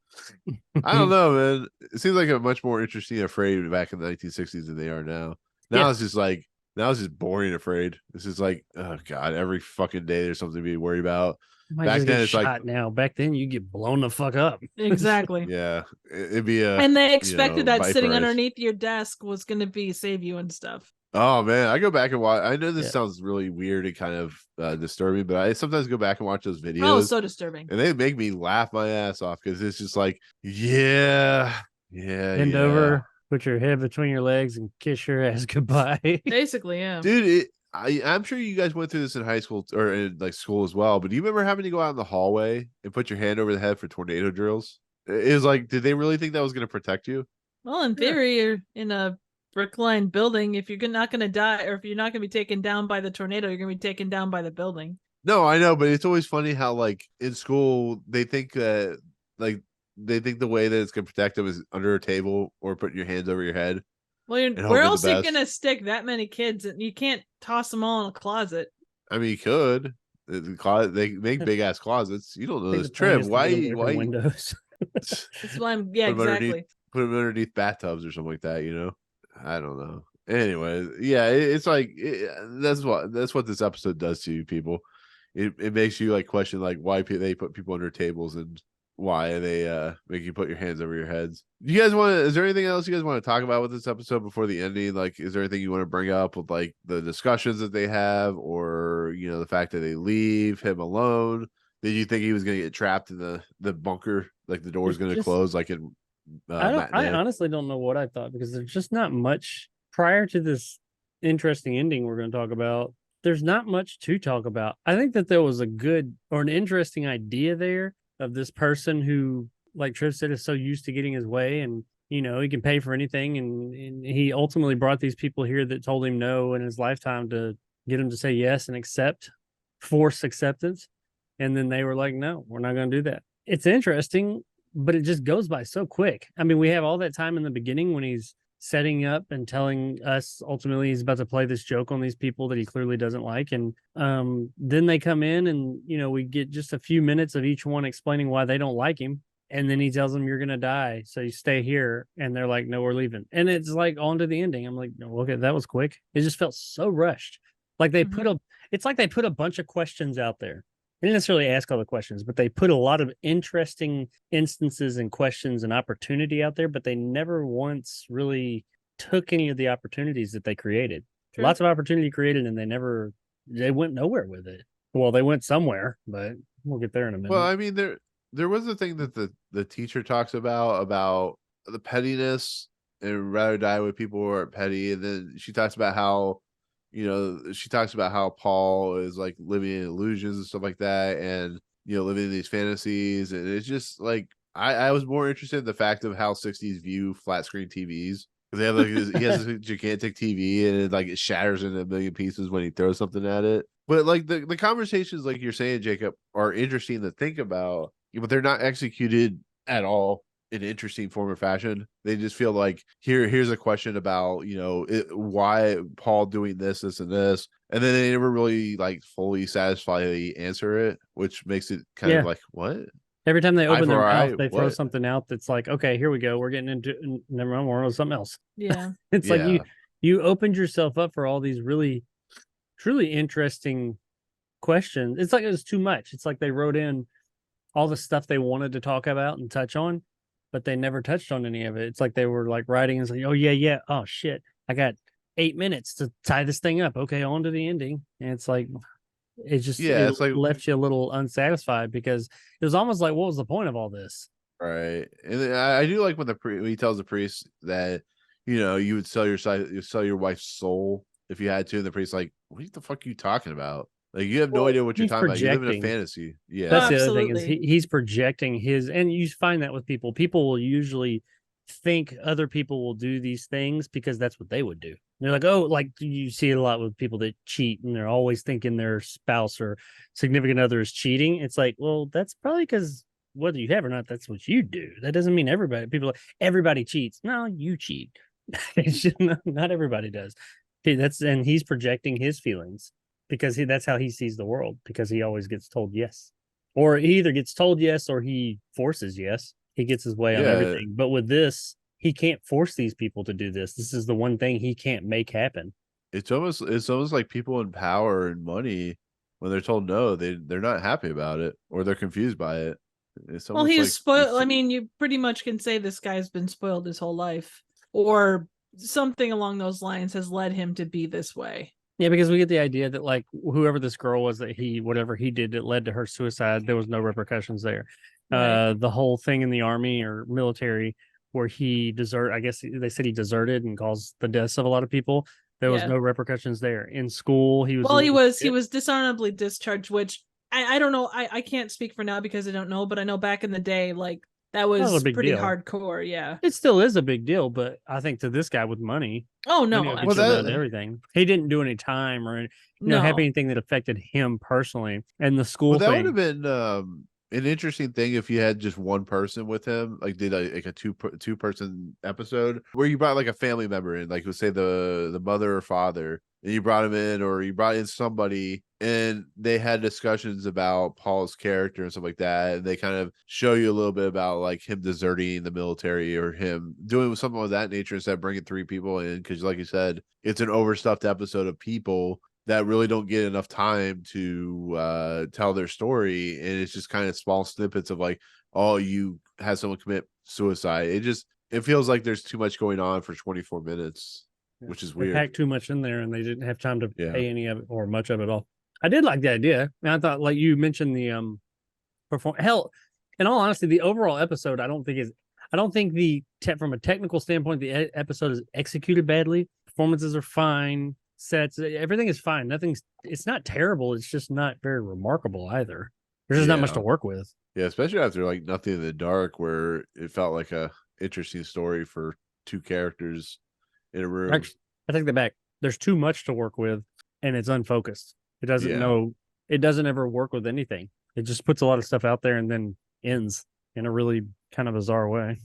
I don't know, man. It seems like a much more interesting afraid back in the 1960s than they are now. Now it's just boring afraid. This is like, oh god, every fucking day there's something to be worried about. Back then it's like now. Back then you get blown the fuck up. Exactly. Yeah, it'd be and they expected that sitting viperize. Underneath your desk was going to be save you and stuff. Oh man, I go back and watch. I know this sounds really weird and kind of disturbing, but I sometimes go back and watch those videos. Oh, so disturbing. And they make me laugh my ass off because it's just like, bend over, put your head between your legs, and kiss your ass goodbye. Basically, yeah, dude. I'm sure you guys went through this in high school or in like school as well. But do you remember having to go out in the hallway and put your hand over the head for tornado drills? It was like, did they really think that was going to protect you? Well, in theory, you're in a brick-lined building. If you're not going to die, or if you're not going to be taken down by the tornado, you're going to be taken down by the building. No, I know, but it's always funny how like in school they think that they think the way that it's going to protect them is under a table or putting your hands over your head. Well, where else are you going to stick that many kids? And you can't toss them all in a closet. I mean, you could. They make big ass closets. You don't know this, Trev. Why windows? That's why I'm. Yeah, exactly. Put them underneath bathtubs or something like that. I don't know. Anyway, yeah, it's like that's what this episode does to you people. It makes you like question like why they put people under tables and why they make you put your hands over your heads. Is there anything else you guys want to talk about with this episode before the ending? Like, is there anything you want to bring up with like the discussions that they have, or the fact that they leave him alone? Did you think he was going to get trapped in the bunker, like the door's going to close, like in I honestly don't know what I thought, because there's just not much prior to this interesting ending we're going to talk about. There's not much to talk about. I think that there was a good or an interesting idea there of this person who, like Trev said, is so used to getting his way, and he can pay for anything, and he ultimately brought these people here that told him no in his lifetime to get him to say yes and force acceptance, and then they were like, no, we're not going to do that. It's interesting, but it just goes by so quick. I mean, we have all that time in the beginning when he's setting up and telling us ultimately he's about to play this joke on these people that he clearly doesn't like, and then they come in and we get just a few minutes of each one explaining why they don't like him, and then he tells them you're gonna die, so you stay here, and they're like, no, we're leaving, and it's like on to the ending. I'm like, no, okay, that was quick. It just felt so rushed, like they it's like they put a bunch of questions out there. They didn't necessarily ask all the questions, but they put a lot of interesting instances and questions and opportunity out there, but they never once really took any of the opportunities that they created. True. Lots of opportunity created, and they went nowhere with it. Well, they went somewhere, but we'll get there in a minute. Well, I mean, there was a thing that the teacher talks about the pettiness and rather die with people who are petty. And then she talks about how, Paul is like living in illusions and stuff like that, and living in these fantasies, and it's just like I was more interested in the fact of how 60s view flat screen TVs, because they have like he has this gigantic TV, and it shatters into a million pieces when he throws something at it. But like the conversations, like you're saying, Jacob, are interesting to think about, but they're not executed at all in an interesting form or fashion. They just feel like here's a question about why Paul doing this and this, and then they never really like fully satisfyingly answer it, which makes it kind of like, what? Every time they open their mouth, they throw something out that's like, okay, here we go, we're getting into never mind, we're on something else. Yeah. It's like you opened yourself up for all these really truly interesting questions. It's like it was too much. It's like they wrote in all the stuff they wanted to talk about and touch on, but they never touched on any of it. It's like they were like writing and saying, oh yeah, oh shit, I got 8 minutes to tie this thing up, okay, on to the ending. And it's like it's like left you a little unsatisfied, because it was almost like, what was the point of all this? Right. And I do like when he tells the priest that you would sell your wife's soul if you had to, and the priest's like, what the fuck are you talking about? Like, you have no idea what you're talking about. You live in a fantasy. Yeah, that's the other thing, is he's projecting his, and you find that with people. People will usually think other people will do these things because that's what they would do. They're like, oh, like you see it a lot with people that cheat, and they're always thinking their spouse or significant other is cheating. It's like, well, that's probably because whether you have or not, that's what you do. That doesn't mean everybody. People are like, everybody cheats. No, you cheat. It's just not everybody does. And he's projecting his feelings because that's how he sees the world, because he always gets told yes. Or he either gets told yes or he forces yes. He gets his way on everything. But with this, he can't force these people to do this. This is the one thing he can't make happen. It's almost like people in power and money, when they're told no, they're not happy about it, or they're confused by it. It's Well, he's like spoiled. I mean, you pretty much can say this guy's been spoiled his whole life, or something along those lines has led him to be this way. Yeah, because we get the idea that like whoever this girl was, that whatever he did that led to her suicide, there was no repercussions there. Right. The whole thing in the army or military where I guess they said he deserted and caused the deaths of a lot of people. There was no repercussions there. In school, he was dishonorably discharged, which I don't know. I can't speak for now because I don't know, but I know back in the day, like that was pretty hardcore. Yeah, it still is a big deal, but I think to this guy with money, everything, he didn't do any time or have anything that affected him personally. And the school that thing would have been an interesting thing if you had just one person with him, like did a two person episode where you brought like a family member in, like let's say the mother or father, and you brought him in, or you brought in somebody and they had discussions about Paul's character and stuff like that, and they kind of show you a little bit about like him deserting the military or him doing something of that nature instead of bringing 3 people in, because like you said, it's an overstuffed episode of people that really don't get enough time to tell their story, and it's just kind of small snippets of like, oh, you had someone commit suicide. It feels like there's too much going on for 24 minutes, which is weird. They packed too much in there, and they didn't have time to pay any of it or much of it all. I did like the idea, and I thought, like you mentioned, the hell, in all honesty, the overall episode, I don't think from a technical standpoint, the episode is executed badly. Performances are fine. Sets, everything is fine. It's not terrible. It's just not very remarkable either. There's just not much to work with. Yeah, especially after like Nothing in the Dark, where it felt like a interesting story for 2 characters in a room. Actually, I take that back. There's too much to work with, and it's unfocused. It doesn't know. It doesn't ever work with anything. It just puts a lot of stuff out there and then ends in a really kind of bizarre way.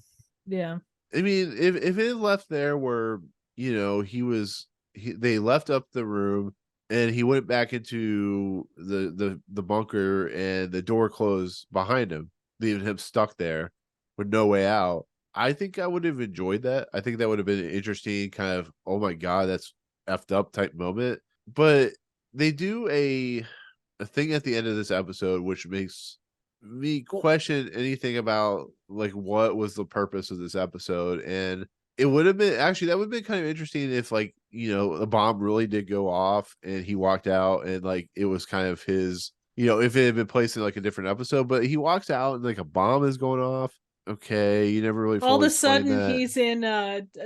Yeah. I mean, if it left there where they left up the room and he went back into the bunker and the door closed behind him, leaving him stuck there with no way out, I think I would have enjoyed that. I think that would have been an interesting kind of, oh my God, that's effed up type moment. But they do a thing at the end of this episode which makes me question anything about like what was the purpose of this episode. And it would have been that would have been kind of interesting if like, the bomb really did go off and he walked out and like it was kind of his, if it had been placed in like a different episode, but he walks out and like a bomb is going off. Okay, you never really all of a sudden he's in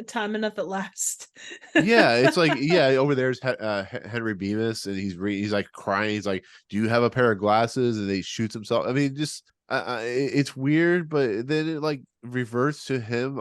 Time Enough at Last. Yeah, it's like over there's Henry Bemis, and he's like crying. He's like, "Do you have a pair of glasses?" And he shoots himself. I mean, just it's weird, but then it like reverts to him.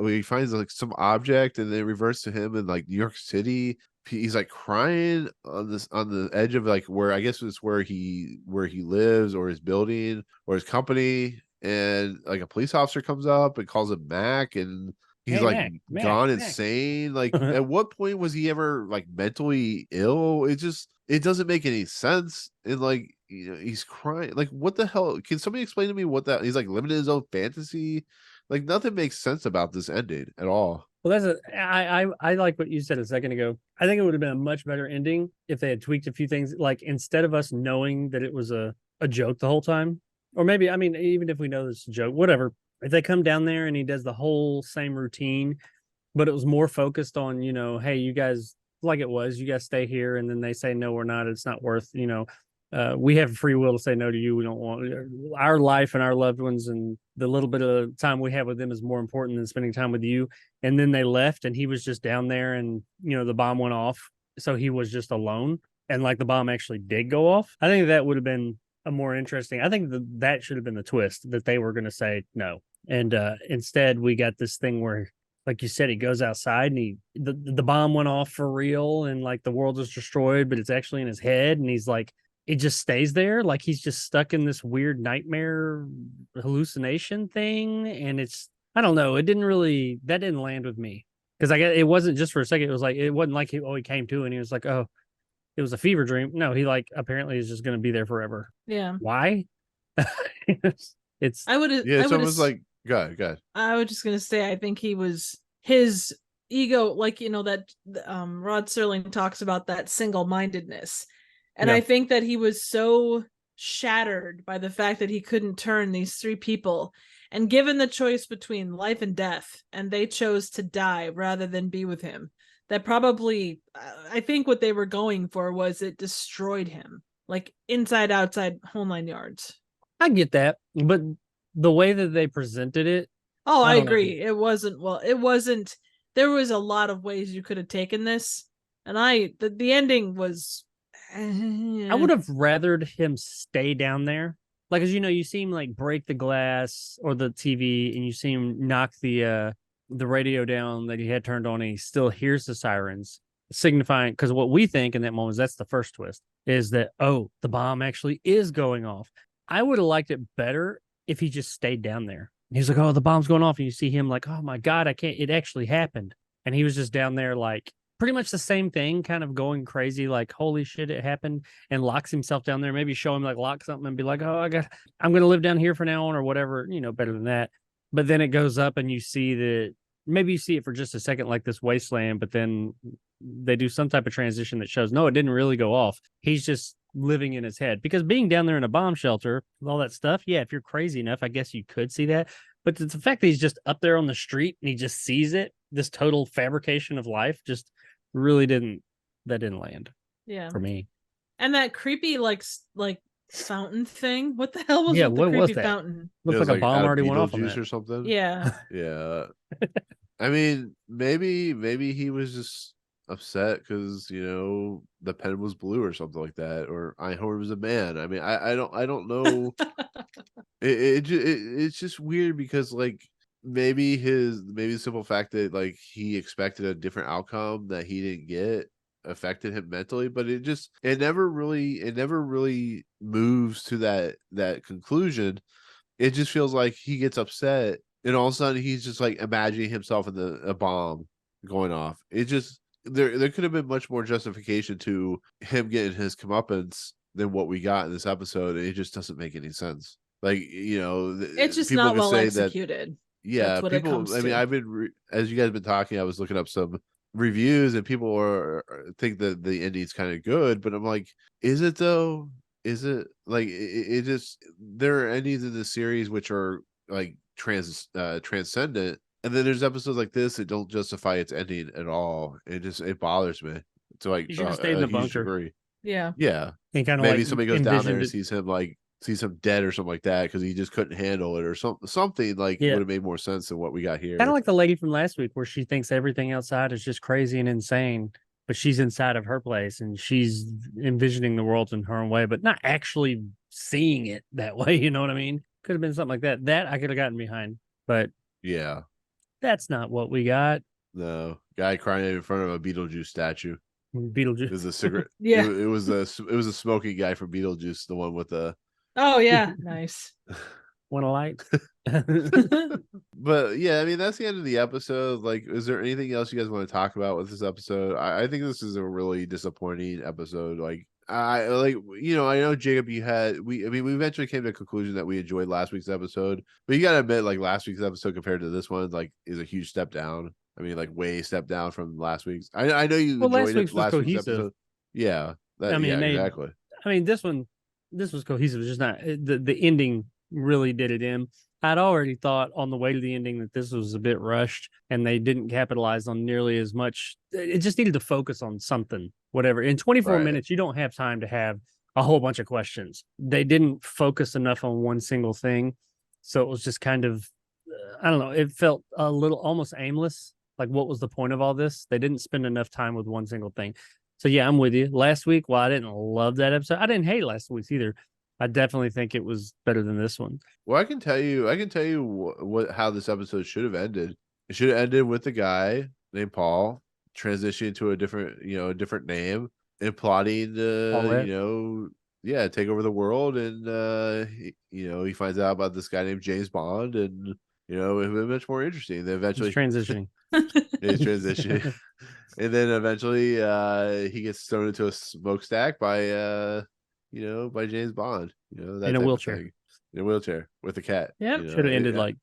He finds like some object, and then it reverts to him in like New York City. He's like crying on the edge of like where I guess it's where he lives, or his building, or his company. And like a police officer comes up and calls him Mac, and he's Mac, gone insane. Like, at what point was he ever like mentally ill? It doesn't make any sense. And like, he's crying. Like, what the hell? Can somebody explain to me what that? He's like living in his own fantasy. Like, nothing makes sense about this ending at all. Well, I like what you said a second ago. I think it would have been a much better ending if they had tweaked a few things. Like, instead of us knowing that it was a joke the whole time. Or maybe, I mean, even if we know this is a joke, whatever, if they come down there and he does the whole same routine, but it was more focused on, hey, you guys, like it was, you guys stay here. And then they say, no, we're not. It's not worth, we have free will to say no to you. We don't want our life and our loved ones, and the little bit of time we have with them is more important than spending time with you. And then they left and he was just down there, and, the bomb went off. So he was just alone, and like the bomb actually did go off. I think that would have been a more interesting. I think that should have been the twist, that they were going to say no. And instead we got this thing where, like you said, he goes outside and the bomb went off for real, and like the world is destroyed, but it's actually in his head, and he's like it just stays there. Like he's just stuck in this weird nightmare hallucination thing. And I don't know. That didn't land with me. Because it wasn't just for a second. It wasn't like he came to and he was like, oh, it was a fever dream. No, he like apparently is just going to be there forever. Yeah. Why? It's it's almost like go ahead. I was just gonna say, I think he was his ego, like that Rod Serling talks about that single-mindedness, and I think that he was so shattered by the fact that he couldn't turn these three people, and given the choice between life and death, and they chose to die rather than be with him. That probably, I think what they were going for was it destroyed him, like inside, outside, whole 9 yards. I get that, but the way that they presented it. Oh, I agree. It wasn't. There was a lot of ways you could have taken this, and the ending was. I would have rathered him stay down there, like as you see him like break the glass or the TV, and you see him knock the radio down that he had turned on, and he still hears the sirens, signifying because what we think in that moment is that's the first twist is that the bomb actually is going off. I would have liked it better if he just stayed down there. And he's like, oh, the bomb's going off. And you see him like, oh my God, I can't, it actually happened. And he was just down there like pretty much the same thing, kind of going crazy, like, holy shit, it happened, and locks himself down there. Maybe show him like lock something and be like, oh, I'm going to live down here for now on or whatever, better than that. But then it goes up and you see that maybe you see it for just a second, like this wasteland, but then they do some type of transition that shows, no, it didn't really go off. He's just living in his head, because being down there in a bomb shelter with all that stuff, if you're crazy enough, I guess you could see that. But the fact that he's just up there on the street and he just sees it, this total fabrication of life, just really didn't land for me. And that creepy like fountain thing, what the hell was with the creepy was that fountain? Looked like a bomb already went off on that or something. Yeah. I mean, maybe he was just upset because the pen was blue or something like that, or Einhorn was a man. I mean, I don't know. It's just weird because like maybe the simple fact that like he expected a different outcome that he didn't get affected him mentally, but it never really moves to that conclusion. It just feels like he gets upset and all of a sudden he's just like imagining himself in a bomb going off. It just there could have been much more justification to him getting his comeuppance than what we got in this episode, and it just doesn't make any sense. Like it's just not well executed. Yeah, people. I mean, I've been as you guys have been talking, I was looking up some reviews, and people think that the ending's kind of good, but I'm like, is it though? Is it like it just there are endings in the series which are like transcendent, and then there's episodes like this that don't justify its ending at all. It bothers me. So like, you should have stayed in the bunker. Yeah, and kind of maybe like somebody goes down there and sees him dead or something like that because he just couldn't handle it or something like would have made more sense than what we got here. Kind of like the lady from last week where she thinks everything outside is just crazy and insane, but she's inside of her place and she's envisioning the world in her own way, but not actually seeing it that way. You know what I mean? Could have been something like that. That I could have gotten behind, but yeah, that's not what we got. No, guy crying in front of a Beetlejuice statue. Beetlejuice. It was a cigarette. Yeah, it was a smoking guy from Beetlejuice, the one with the. Oh yeah, nice. Want a light? But yeah, I mean that's the end of the episode. Like, is there anything else you guys want to talk about with this episode? I think this is a really disappointing episode. Like, I know Jacob, we eventually came to a conclusion that we enjoyed last week's episode, but you gotta admit, like last week's episode compared to this one, like is a huge step down. I mean, like way step down from last week's. I know you enjoyed last week's episode. Yeah, exactly. I mean, this was cohesive. It's just not the ending really did it in. I'd already thought on the way to the ending that this was a bit rushed and they didn't capitalize on nearly as much. It just needed to focus on something, whatever. In 24 minutes, you don't have time to have a whole bunch of questions. They didn't focus enough on one single thing. So it was just kind of, I don't know, it felt a little almost aimless. Like, what was the point of all this? They didn't spend enough time with one single thing. So yeah, I'm with you. Last week, while I didn't love that episode, I didn't hate last week's either. I definitely think it was better than this one. Well, I can tell you how this episode should have ended. It should have ended with the guy named Paul transitioning to a different name and plotting take over the world, and he finds out about this guy named James Bond, and it would be much more interesting. Then eventually He's transitioning. he's transitioning, and then eventually he gets thrown into a smokestack by by James Bond. That In a type of wheelchair. thing. In a wheelchair with a cat. Yep. Should have ended like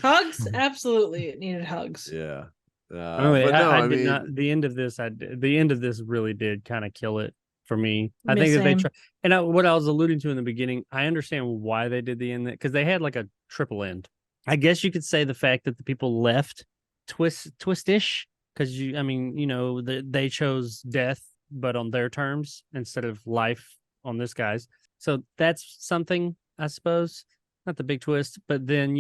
Hugs, absolutely, it needed hugs. yeah. Anyway, But no, I I did mean, not. The end of this, the end of this really did kind of kill it for me. I Me think that they same. try, and what I was alluding to in the beginning, I understand why they did the end, because they had like a triple end. I guess you could say the fact that the people left twistish, because they chose death, but on their terms instead of life on this guy's. So that's something, I suppose. Not the big twist, but then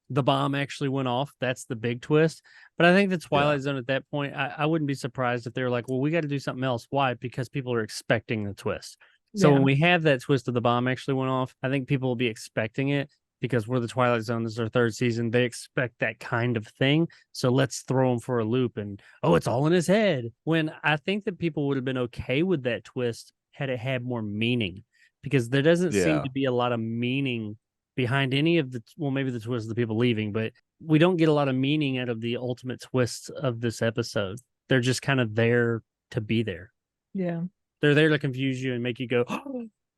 the bomb actually went off. That's the big twist. But I think the Twilight Zone at that point, I wouldn't be surprised if they were like, well, we got to do something else. Why? Because people are expecting the twist. So when we have that twist of the bomb actually went off, I think people will be expecting it because we're the Twilight Zone. This is our third season. They expect that kind of thing. So let's throw them for a loop and, it's all in his head. When I think that people would have been okay with that twist had it had more meaning, because there doesn't seem to be a lot of meaning behind any of maybe the twist of the people leaving, but we don't get a lot of meaning out of the ultimate twists of this episode. They're just kind of there to be there. Yeah. They're there to confuse you and make you go,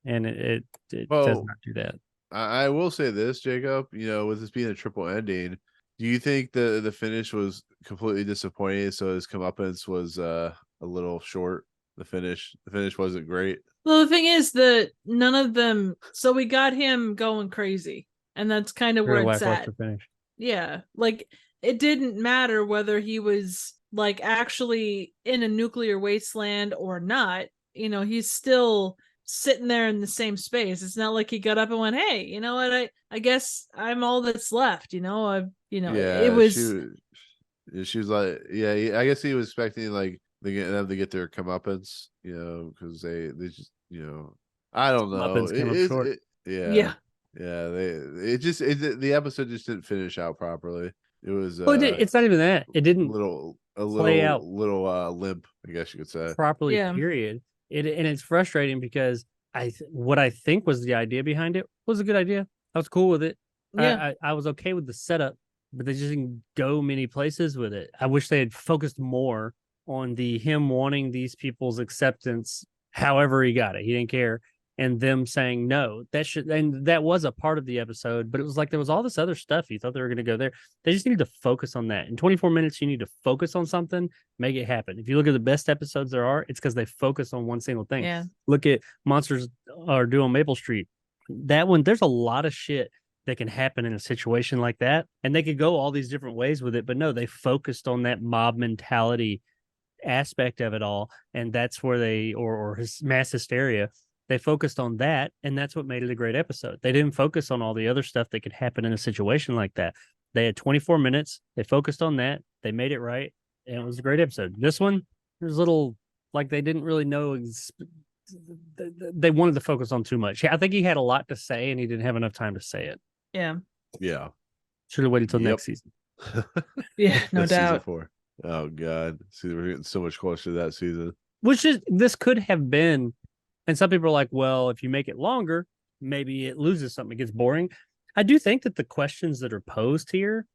and it does not do that. I will say this, Jacob, with this being a triple ending, do you think the finish was completely disappointing? So his comeuppance was a little short. The finish wasn't great. Well, the thing is that none of them. So we got him going crazy, and that's kind of where it's at. Finish. Yeah, like it didn't matter whether he was like actually in a nuclear wasteland or not. He's still sitting there in the same space. It's not like he got up and went, "Hey, you know what? I guess I'm all that's left." It was. She was like, I guess he was expecting like them to get their comeuppance, because they just, I don't know. The episode just didn't finish out properly. It was. It's not even that. It didn't play out. Little limp, I guess you could say. Properly. Yeah. Period. And it's frustrating because what I think was the idea behind it was a good idea. I was cool with it. Yeah. I was okay with the setup, but they just didn't go many places with it. I wish they had focused more on him wanting these people's acceptance, however he got it. He didn't care. And them saying no. And that was a part of the episode, but it was like there was all this other stuff. You thought they were going to go there. They just needed to focus on that. In 24 minutes, you need to focus on something, make it happen. If you look at the best episodes there are, it's because they focus on one single thing. Yeah. Look at Monsters Are Due on Maple Street. That one, there's a lot of shit that can happen in a situation like that. And they could go all these different ways with it, but no, they focused on that mob mentality aspect of it all, and that's where or his mass hysteria, they focused on that, and that's what made it a great episode. They didn't focus on all the other stuff that could happen in a situation like that. They had 24 minutes, they focused on that, they made it right, and it was a great episode. This one, there's little, like, they didn't really know, they wanted to focus on too much. I think he had a lot to say, and he didn't have enough time to say it. Yeah Should have waited till next season. Yeah, no doubt. Season 4. Oh God! See, we're getting so much closer to that season. This could have been, and some people are like, well, if you make it longer, maybe it loses something, it gets boring. I do think that the questions that are posed here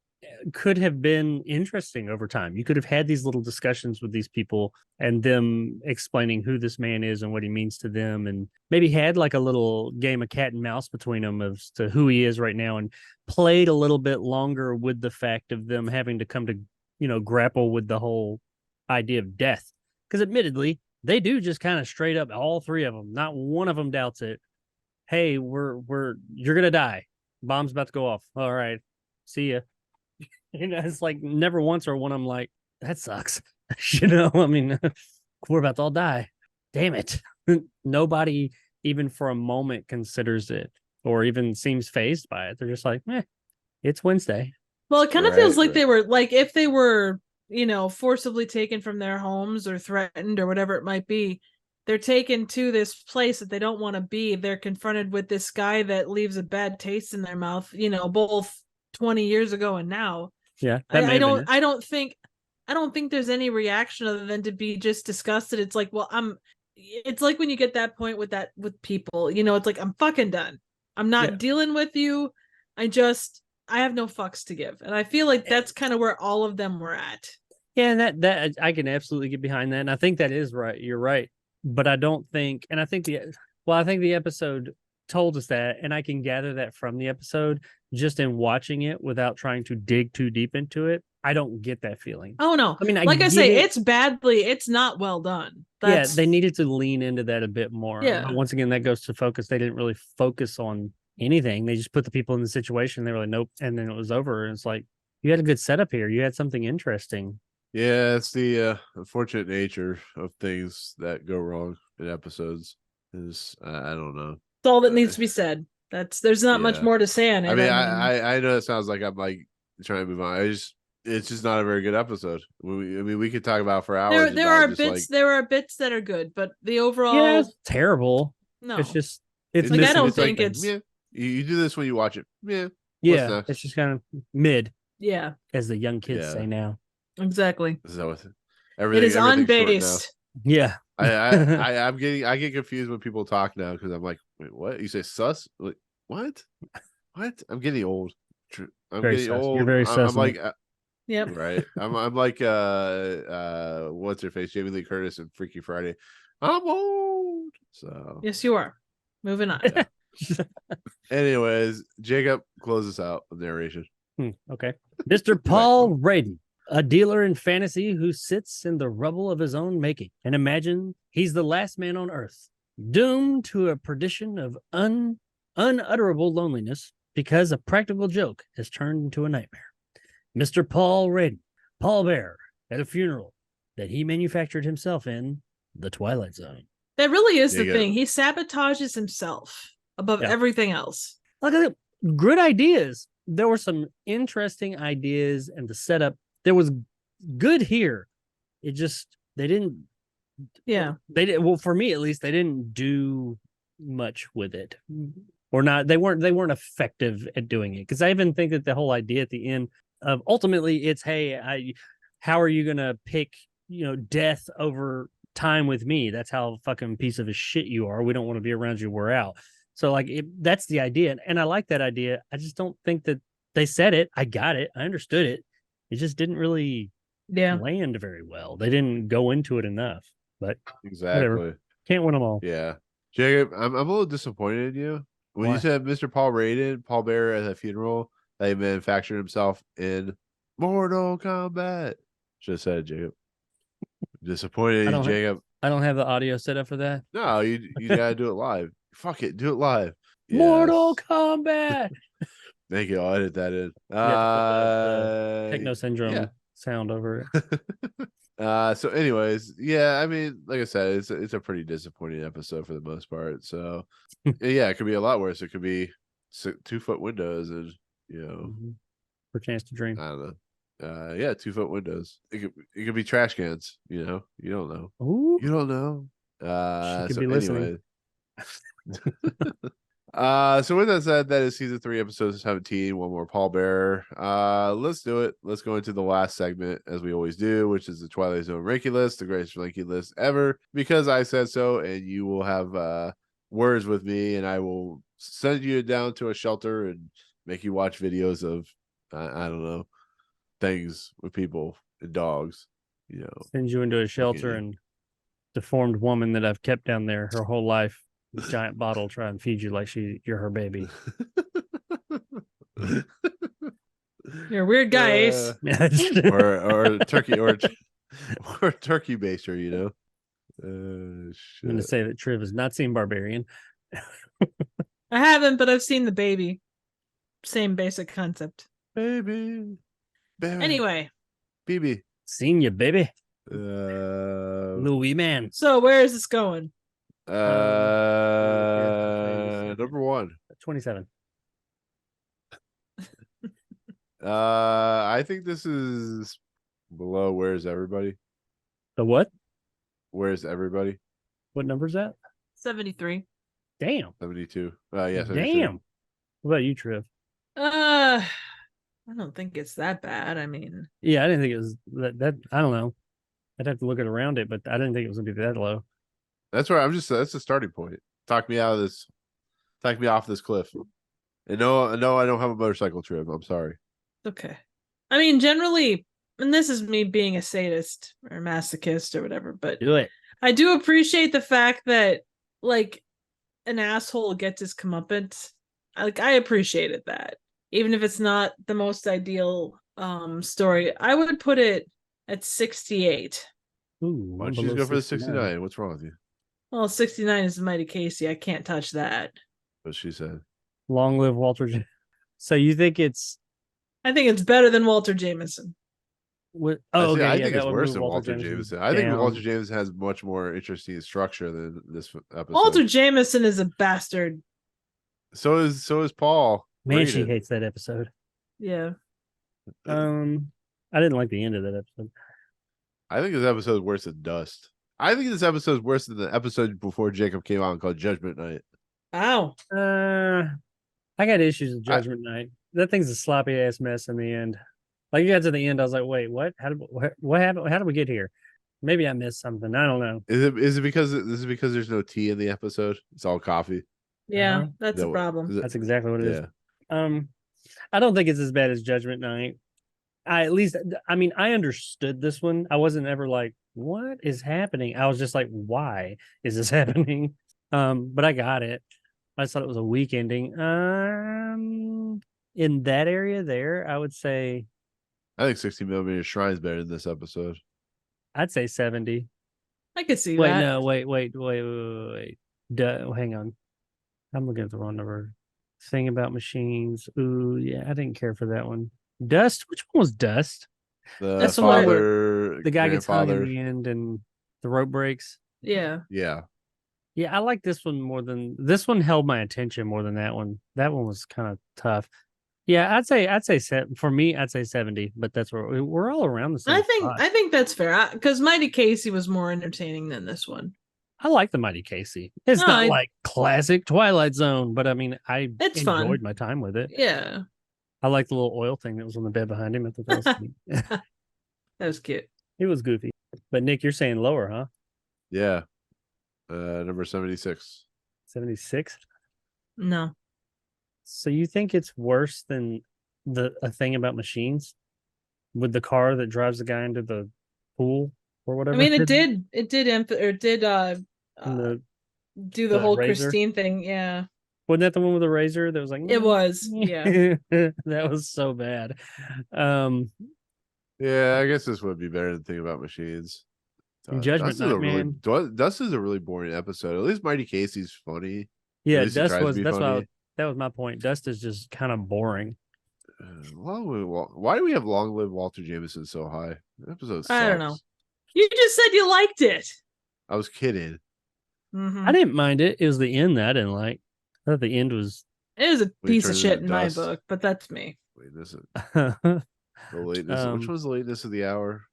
could have been interesting over time. You could have had these little discussions with these people and them explaining who this man is and what he means to them, and maybe had like a little game of cat and mouse between them as to who he is right now, and played a little bit longer with the fact of them having to come to grapple with the whole idea of death. Because admittedly, they do just kind of straight up, all three of them, not one of them doubts it. Hey, you're going to die. Bomb's about to go off. All right. See ya. It's like never once are one of them like, that sucks. I mean, we're about to all die. Damn it. Nobody even for a moment considers it or even seems fazed by it. They're just like, it's Wednesday. Well, it kind of feels like they were like, if they were, forcibly taken from their homes or threatened or whatever it might be, they're taken to this place that they don't want to be. They're confronted with this guy that leaves a bad taste in their mouth, both 20 years ago and now. Yeah. I don't think there's any reaction other than to be just disgusted. It's like, well, it's like when you get that point with people, it's like, I'm fucking done. I'm not dealing with you. I have no fucks to give. And I feel like that's kind of where all of them were at. Yeah, and that I can absolutely get behind that. And I think that is right. You're right. But I don't think, and I think the episode told us that, and I can gather that from the episode just in watching it without trying to dig too deep into it. I don't get that feeling. Oh no. I mean, it's not well done. They needed to lean into that a bit more. Yeah. But once again, that goes to focus. They didn't really focus on anything. They just put the people in the situation. They were like, nope. And then it was over. And it's like, you had a good setup here. You had something interesting. Yeah, it's the unfortunate nature of things that go wrong in episodes. I don't know. That's all that needs to be said. There's not much more to say on it. I mean, I know it sounds like I'm like trying to move on. It's just not a very good episode. We could talk about it for hours. There are bits that are good, but the overall it's terrible. No, it's just it's like, I don't think it's yeah. You do this when you watch it. Yeah. It's just kind of mid. Yeah. As the young kids say now. Exactly. Is that what it is unbased. Yeah. I get confused when people talk now because I'm like, wait, what? You say sus? Like, what? What? I'm getting old. I'm very getting sus. old. You're very sus. I'm like, yep. Right. I'm like what's her face? Jamie Lee Curtis and Freaky Friday. I'm old. So yes, you are. Moving on. Yeah. Anyways, Jacob, close us out with narration. Okay. Mr. Paul Radin, a dealer in fantasy who sits in the rubble of his own making and imagine he's the last man on earth, doomed to a perdition of unutterable loneliness because a practical joke has turned into a nightmare. Mr. Paul Radin, Pallbearer, at a funeral that he manufactured himself in the Twilight Zone. That really is the thing. He sabotages himself above everything else. Look at it. Good ideas. There were some interesting ideas, and the setup, there was good here. It just, they didn't. Yeah. They did. Well, for me, at least, they didn't do much with it. Or not. They weren't effective at doing it. Because I even think that the whole idea at the end of ultimately it's, hey, how are you going to pick, death over time with me? That's how fucking piece of a shit you are. We don't want to be around you. We're out. So like that's the idea. And I like that idea. I just don't think that they said it. I got it. I understood it. It just didn't really land very well. They didn't go into it enough. But exactly. Whatever. Can't win them all. Yeah. Jacob, I'm a little disappointed in you. When you said Mr. Paul Radin, Pallbearer at a funeral, that he manufactured himself in Mortal Kombat. Should have said it, Jacob. Disappointed in Jacob. I don't have the audio set up for that. No, you gotta do it live. Fuck it, do it live. Yes. Mortal Kombat. Thank you. I'll edit that in. Techno Syndrome sound over it. So anyways, I mean, like I said, it's a pretty disappointing episode for the most part. So it could be a lot worse. It could be 2-foot windows and for Chance to Dream. I don't know. 2-foot windows. It could be trash cans, you don't know. Ooh. You don't know. She could be listening. So with that said, that is season 3, episode 17. One more Pallbearer. Let's do it. Let's go into the last segment as we always do, which is the Twilight Zone ranking list, the greatest ranking list ever, because I said so, and you will have words with me, and I will send you down to a shelter and make you watch videos of I don't know, things with people and dogs. Send you into a shelter and deformed woman that I've kept down there her whole life. Giant bottle, try and feed you like you're her baby. You're a weird guy, Ace. or turkey or turkey baster, I'm gonna say that Triv has not seen Barbarian. I haven't, but I've seen the baby. Same basic concept. Baby. Anyway. BB. Seen you, baby. Louis man. So where is this going? Number 1. 27. I think this is below Where's Everybody? The what? Where's Everybody? What number is that? 73. Damn. 72. Yes. Damn. What about you, Triv? I don't think it's that bad. I mean, yeah, I didn't think it was that. I don't know. I'd have to look it around it, but I didn't think it was gonna be that low. That's where that's the starting point. Talk me off this cliff. And no, I don't have a motorcycle trip. I'm sorry. Okay. I mean, generally, and this is me being a sadist or masochist or whatever, but Do it. I do appreciate the fact that like an asshole gets his comeuppance. I appreciated that. Even if it's not the most ideal story. I would put it at 68. Ooh, Why don't you just go for the 69? What's wrong with you? Well, 69 is Mighty Casey. I can't touch that. What she said. Long live Walter. So you think it's I think it's better than Walter Jameson. what? I Oh, okay. I yeah, think that it's would worse move than Walter Jameson. I think down. Walter Jameson has much more interesting structure than this episode. Walter Jameson is a bastard. So is Paul. Man, she Rated. hates that episode. Yeah. I didn't like the end of that episode. I think this episode is worse than Dust. I think this episode is worse than the episode before Jacob came on called Judgment Night. Wow. I got issues with Judgment Night. That thing's a sloppy ass mess in the end. Like you got to the end, I was like, wait, what? What happened? How did we get here? Maybe I missed something. I don't know. Is it because there's no tea in the episode? It's all coffee. Yeah, Uh-huh. that's a problem. That's exactly what it is. Yeah. I don't think it's as bad as Judgment Night. I understood this one. I wasn't ever like, what is happening? I was just like, why is this happening? But I got it. I just thought it was a weak ending. In that area there, I would say I think 60mm Shrine is better than this episode. I'd say 70. I could see Wait, that. no, wait. Hang on. I'm looking at the wrong number. Thing about machines. Ooh, yeah, I didn't care for that one. Dust. Which one was Dust? The the one father, The guy gets hung grandfather. in the end and the rope breaks. Yeah. Yeah. Yeah, I like this one more than this one held my attention more than that one. That one was kind of tough. Yeah, I'd say for me, I'd say 70, but that's where we're all around the same. I think that's fair because Mighty Casey was more entertaining than this one. I like the Mighty Casey. It's not like classic Twilight Zone, but I mean, It's enjoyed fun. my time with it. Yeah. I like the little oil thing that was on the bed behind him. I thought that was cute. That was cute. It was goofy. But Nick, you're saying lower, huh? Yeah. Number 76. 76? No. So you think it's worse than a thing about machines with the car that drives the guy into the pool or whatever? I mean, it did do the whole razor? Christine thing. Yeah. Wasn't that the one with the razor that was like? It was. Yeah. That was so bad. Yeah, I guess this would be better than Thing About Machines. Judgment Night, Dust is a really boring episode. At least Mighty Casey's funny. Yeah, At least he Dust tries to was. be That's funny. why. That was my point. Dust is just kind of boring. Why do we have Long Live Walter Jameson so high? The episode sucks. I don't know. You just said you liked it. I was kidding. Mm-hmm. I didn't mind it. It was the end that I didn't like. I thought the end was. It was a When he piece of turns shit into in my dust. book, but that's me. Wait, this is Do the lateness. Which one's the lateness of the hour?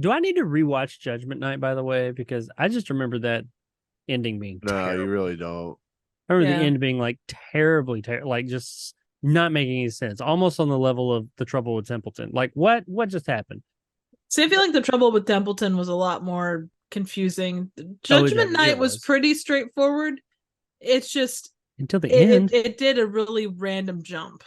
I need to rewatch Judgment Night, by the way? Because I just remember that ending being No, terrible. you really don't. I remember Yeah. the end being like terribly, like just not making any sense. Almost on the level of The Trouble with Templeton. Like what just happened? See, I feel like The Trouble with Templeton was a lot more confusing. Judgment Night was pretty straightforward. It's just Until the end. it did a really random jump.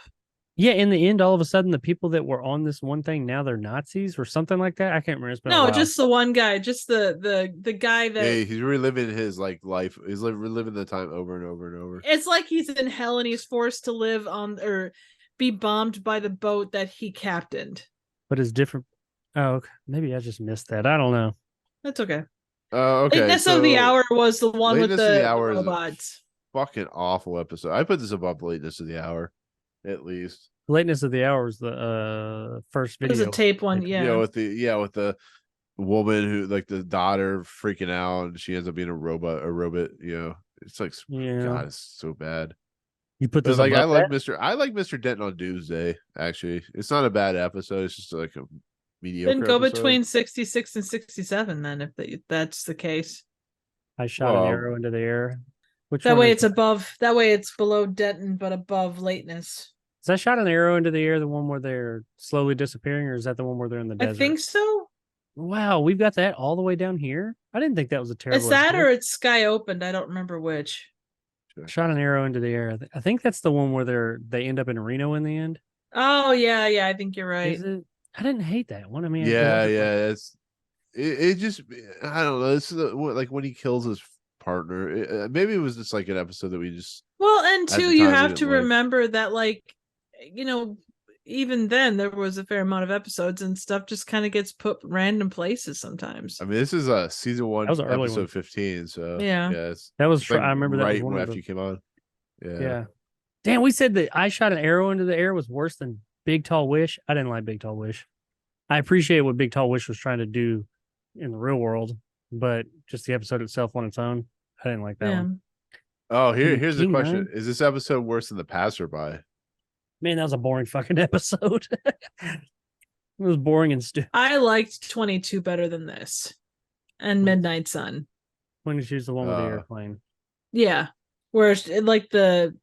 Yeah, in the end, all of a sudden, the people that were on this one thing, now they're Nazis or something like that. I can't remember. It's been a No, while. just the one guy, just the guy that Yeah, he's reliving his life. He's reliving the time over and over and over. it's like he's in hell and he's forced to live on or be bombed by the boat that he captained. But it's different. Oh, okay. Maybe I just missed that. I don't know. That's okay. Okay. Lateness of the Hour was the one with Lateness of the the Hour is a robots. fucking awful episode. I put this above Lateness of the Hour, at least. Lateness of the Hour was the first It was video. a tape one, yeah. You know, with the woman who like the daughter freaking out and she ends up being a robot. You know, it's like Yeah. God, it's so bad. You put But this like I above like that? I like Mr. Denton on Doomsday. Actually, it's not a bad episode. It's just like a mediocre. Then go episode. between 66 and 67 then if that's the case. I shot Well, an arrow into the air. Which That one way is that way it's below Denton but above lateness. Is that shot an arrow into the air the one where they're slowly disappearing, or is that the one where they're in the desert? I think so. Wow, we've got that all the way down here. I didn't think that was a terrible. Is that episode. or it's Sky Opened? I don't remember which. Shot an arrow into the air. I think that's the one where they end up in Reno in the end. Oh yeah, I think you're right. Is it? I didn't hate that one. I mean, Yeah. It just, I don't know. This is like when he kills his partner. Maybe it was just like an episode that we just. Well, and At the two, you time, we have didn't to like. remember that, like, even then there was a fair amount of episodes and stuff just kind of gets put random places sometimes. I mean, this is season 1, That was an early episode one. 15. So Yeah. That was. it's like I remember that was right one of after the- you came on. Yeah. Damn, we said that I shot an arrow into the air was worse than Big Tall Wish. I didn't like Big Tall Wish. I appreciate what Big Tall Wish was trying to do in the real world, but just the episode itself on its own, I didn't like that Yeah. one. Oh, King here's the question: Nine? Is this episode worse than the passerby? Man, that was a boring fucking episode. It was boring and stupid. I liked 22 better than this, and Midnight Sun. When you choose the one with the airplane. Yeah, where like the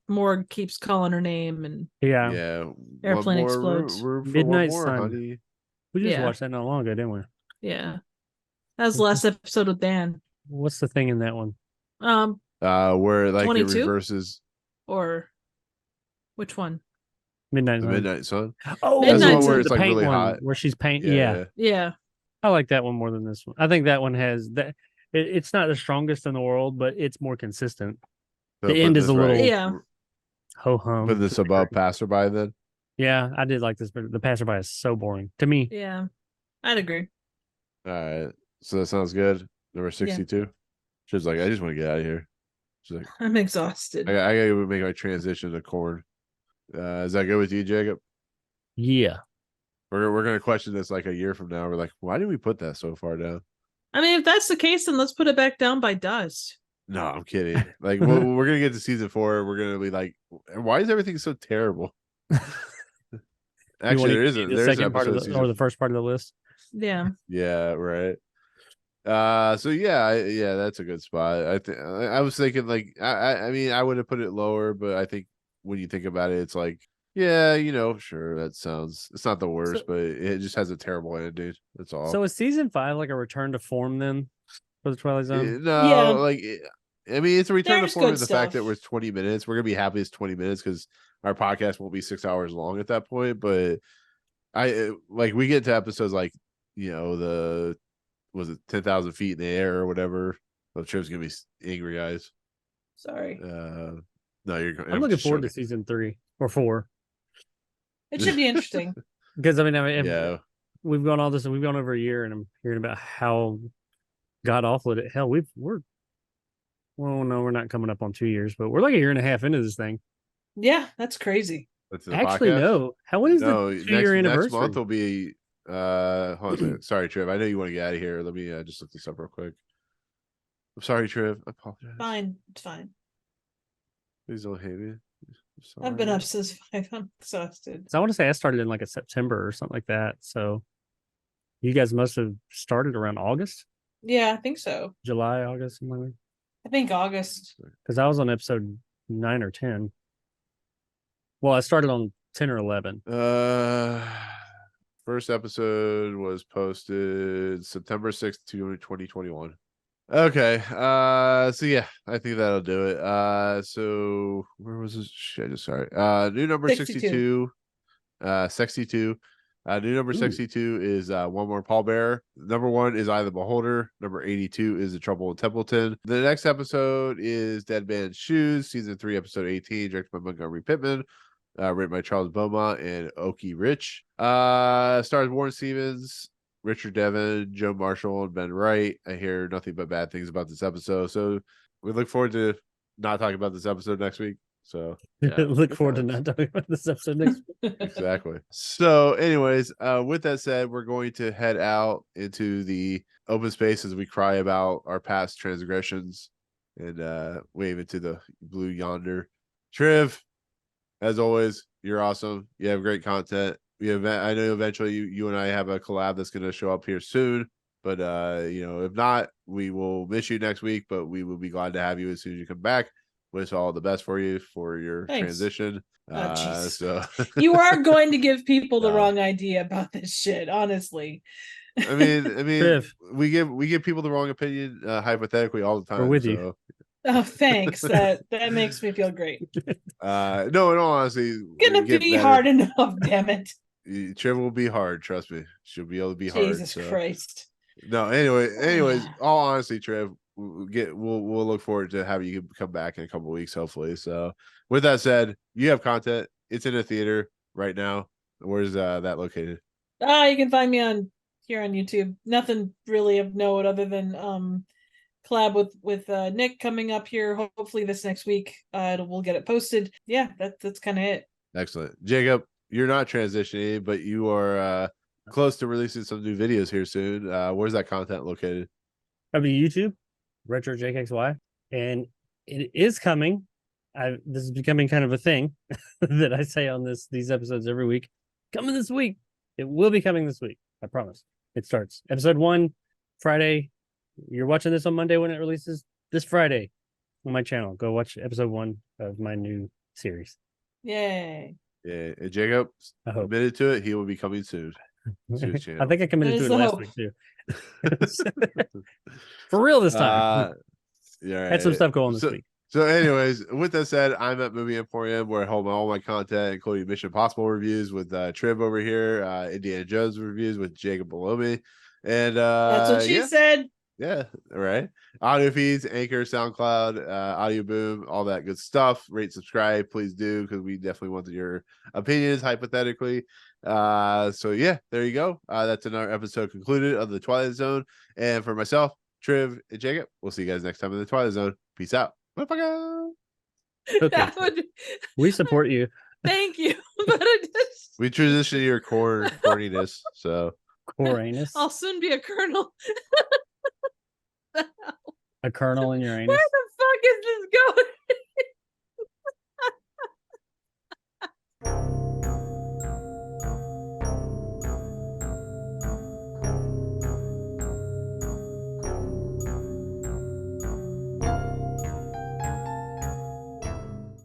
morgue keeps calling her name and Yeah. Airplane explodes. Room for Midnight one more, Sun. honey. We just Yeah. watched that not long ago, didn't we? yeah, that was the last episode with Dan. What's the thing in that one? Where like it 22? reverses Or which one? Midnight the Sun. Midnight Sun. Oh, That's the the one where it's, like, paint really one, hot. where she's painting. Yeah. Yeah, I like that one more than this one. I think that one has that. It's not the strongest in the world, but it's more consistent. So The put end is this a little- Yeah. Ho hum. Put this above passerby then. Yeah, I did like this, but the passerby is so boring to me. yeah, I'd agree. All right, so that sounds good. Number 62. She was like, I just want to get out of here. She's like, I'm exhausted. I gotta make my transition to corn. Is that good with you, Jacob? Yeah. We're gonna question this like a year from now. We're like, why did we put that so far down? I mean, if that's the case, then let's put it back down by dust. No, I'm kidding. Like, we're gonna get to season 4. We're gonna be like, why is everything so terrible? Actually, there isn't. The There's second part of episode the, or the first part of the list. Yeah, Yeah, right. So yeah, that's a good spot. I was thinking like I mean I would have put it lower, but I think when you think about it, it's like, yeah, sure, it's not the worst, but it just has a terrible ending. That's all. So is season 5 like a return to form then for the Twilight Zone? No, Yeah. like I mean it's a return There's to form good in the fact that stuff. we're 20 minutes. We're gonna be happy it's 20 minutes because our podcast won't be 6 hours long at that point. But we get to episodes like was it 10,000 feet in the air or whatever? Oh, Trev's gonna be angry eyes. sorry. No, you're. I'm looking forward to season 3 or 4 It should be interesting. because I mean, Yeah, we've gone all this and we've gone over a year, and I'm hearing about how god awful it. Hell, we're no, we're not coming up on 2 years, but we're like a year and a half into this thing. Yeah, that's crazy. that's the Actually, podcast? no. How is No, the 2-year anniversary? next month will be. Hold on a second. Sorry, Trev. I know you want to get out of here. Let me just look this up real quick. I'm sorry, Trev. I apologize. Fine, it's fine. Please don't hate me. I'm I've been sorry. up since 5. I'm exhausted. So I want to say I started in like a September or something like that. So you guys must have started around August, Yeah, I think so. July, August, something like that. I think August. Because I was on episode 9 or 10. Well, I started on 10 or 11. First episode was posted September 6th, 2021. Okay. So yeah, I think that'll do it. So where was this? Shit, just sorry. New number 62. 62. New number 62 is one more Pallbearer. Number 1 is I the Beholder. Number 82 is The Trouble in Templeton. The next episode is Dead Man's Shoes, season 3, episode 18, directed by Montgomery Pittman. Written by Charles Beaumont and Oki Rich. Stars Warren Stevens, Richard Devon, Joe Marshall, and Ben Wright. I hear nothing but bad things about this episode, so we look forward to not talking about this episode next week. So yeah, Look forward to not talking about this episode next week. exactly. So, anyways, with that said, we're going to head out into the open space as we cry about our past transgressions and wave into the blue yonder. Triv, as always, you're awesome. You have great content. I know eventually you and I have a collab that's going to show up here soon. But if not, we will miss you next week. But we will be glad to have you as soon as you come back. Wish all the best for you for your Thanks. transition. Jesus. So You are going to give people the No. wrong idea about this shit, honestly. Trev, we give people the wrong opinion hypothetically all the time. we're with so. you. Oh, thanks. That makes me feel great. No, in all honesty, Gonna get be better. hard enough, damn it. Trevor will be hard, trust me. She'll be able to be Jesus hard. So. Christ. No, anyways, all honesty, Trev, we'll look forward to having you come back in a couple of weeks, hopefully. So with that said, you have content. It's in a theater right now. Where's that located? You can find me here on YouTube. Nothing really of note other than collab with Nick coming up here hopefully this next week. We'll get it posted. Yeah, that's kind of it. Excellent. Jacob, you're not transitioning, but you are close to releasing some new videos here soon. Where's that content located? Probably YouTube, Retro JKXY, and it is coming. This is becoming kind of a thing that I say on these episodes every week. Coming this week. It will be coming this week. I promise. It starts episode 1 Friday. You're watching this on Monday when it releases. This Friday on my channel. Go watch episode 1 of my new series. Yay. Yeah, and Jacob committed to it. He will be coming soon. I think I committed to it last week too. For real this time. Yeah, had some stuff going this week. So, anyways, with that said, I'm at Movie Emporium where I hold all my content, including Mission Impossible reviews with Trev over here, Indiana Jones reviews with Jacob below me, and that's what she said. Yeah, right. Audio feeds, Anchor, SoundCloud, Audio Boom, all that good stuff. Rate, subscribe, please do, because we definitely want your opinions, hypothetically. So yeah, there you go. That's another episode concluded of the Twilight Zone. And for myself, Trev, and Jacob, we'll see you guys next time in the Twilight Zone. Peace out. Okay. We support you. Thank you. But we transition to your corniness. So Coranus. I'll soon be a colonel. A colonel in your anus. Where the fuck is this going?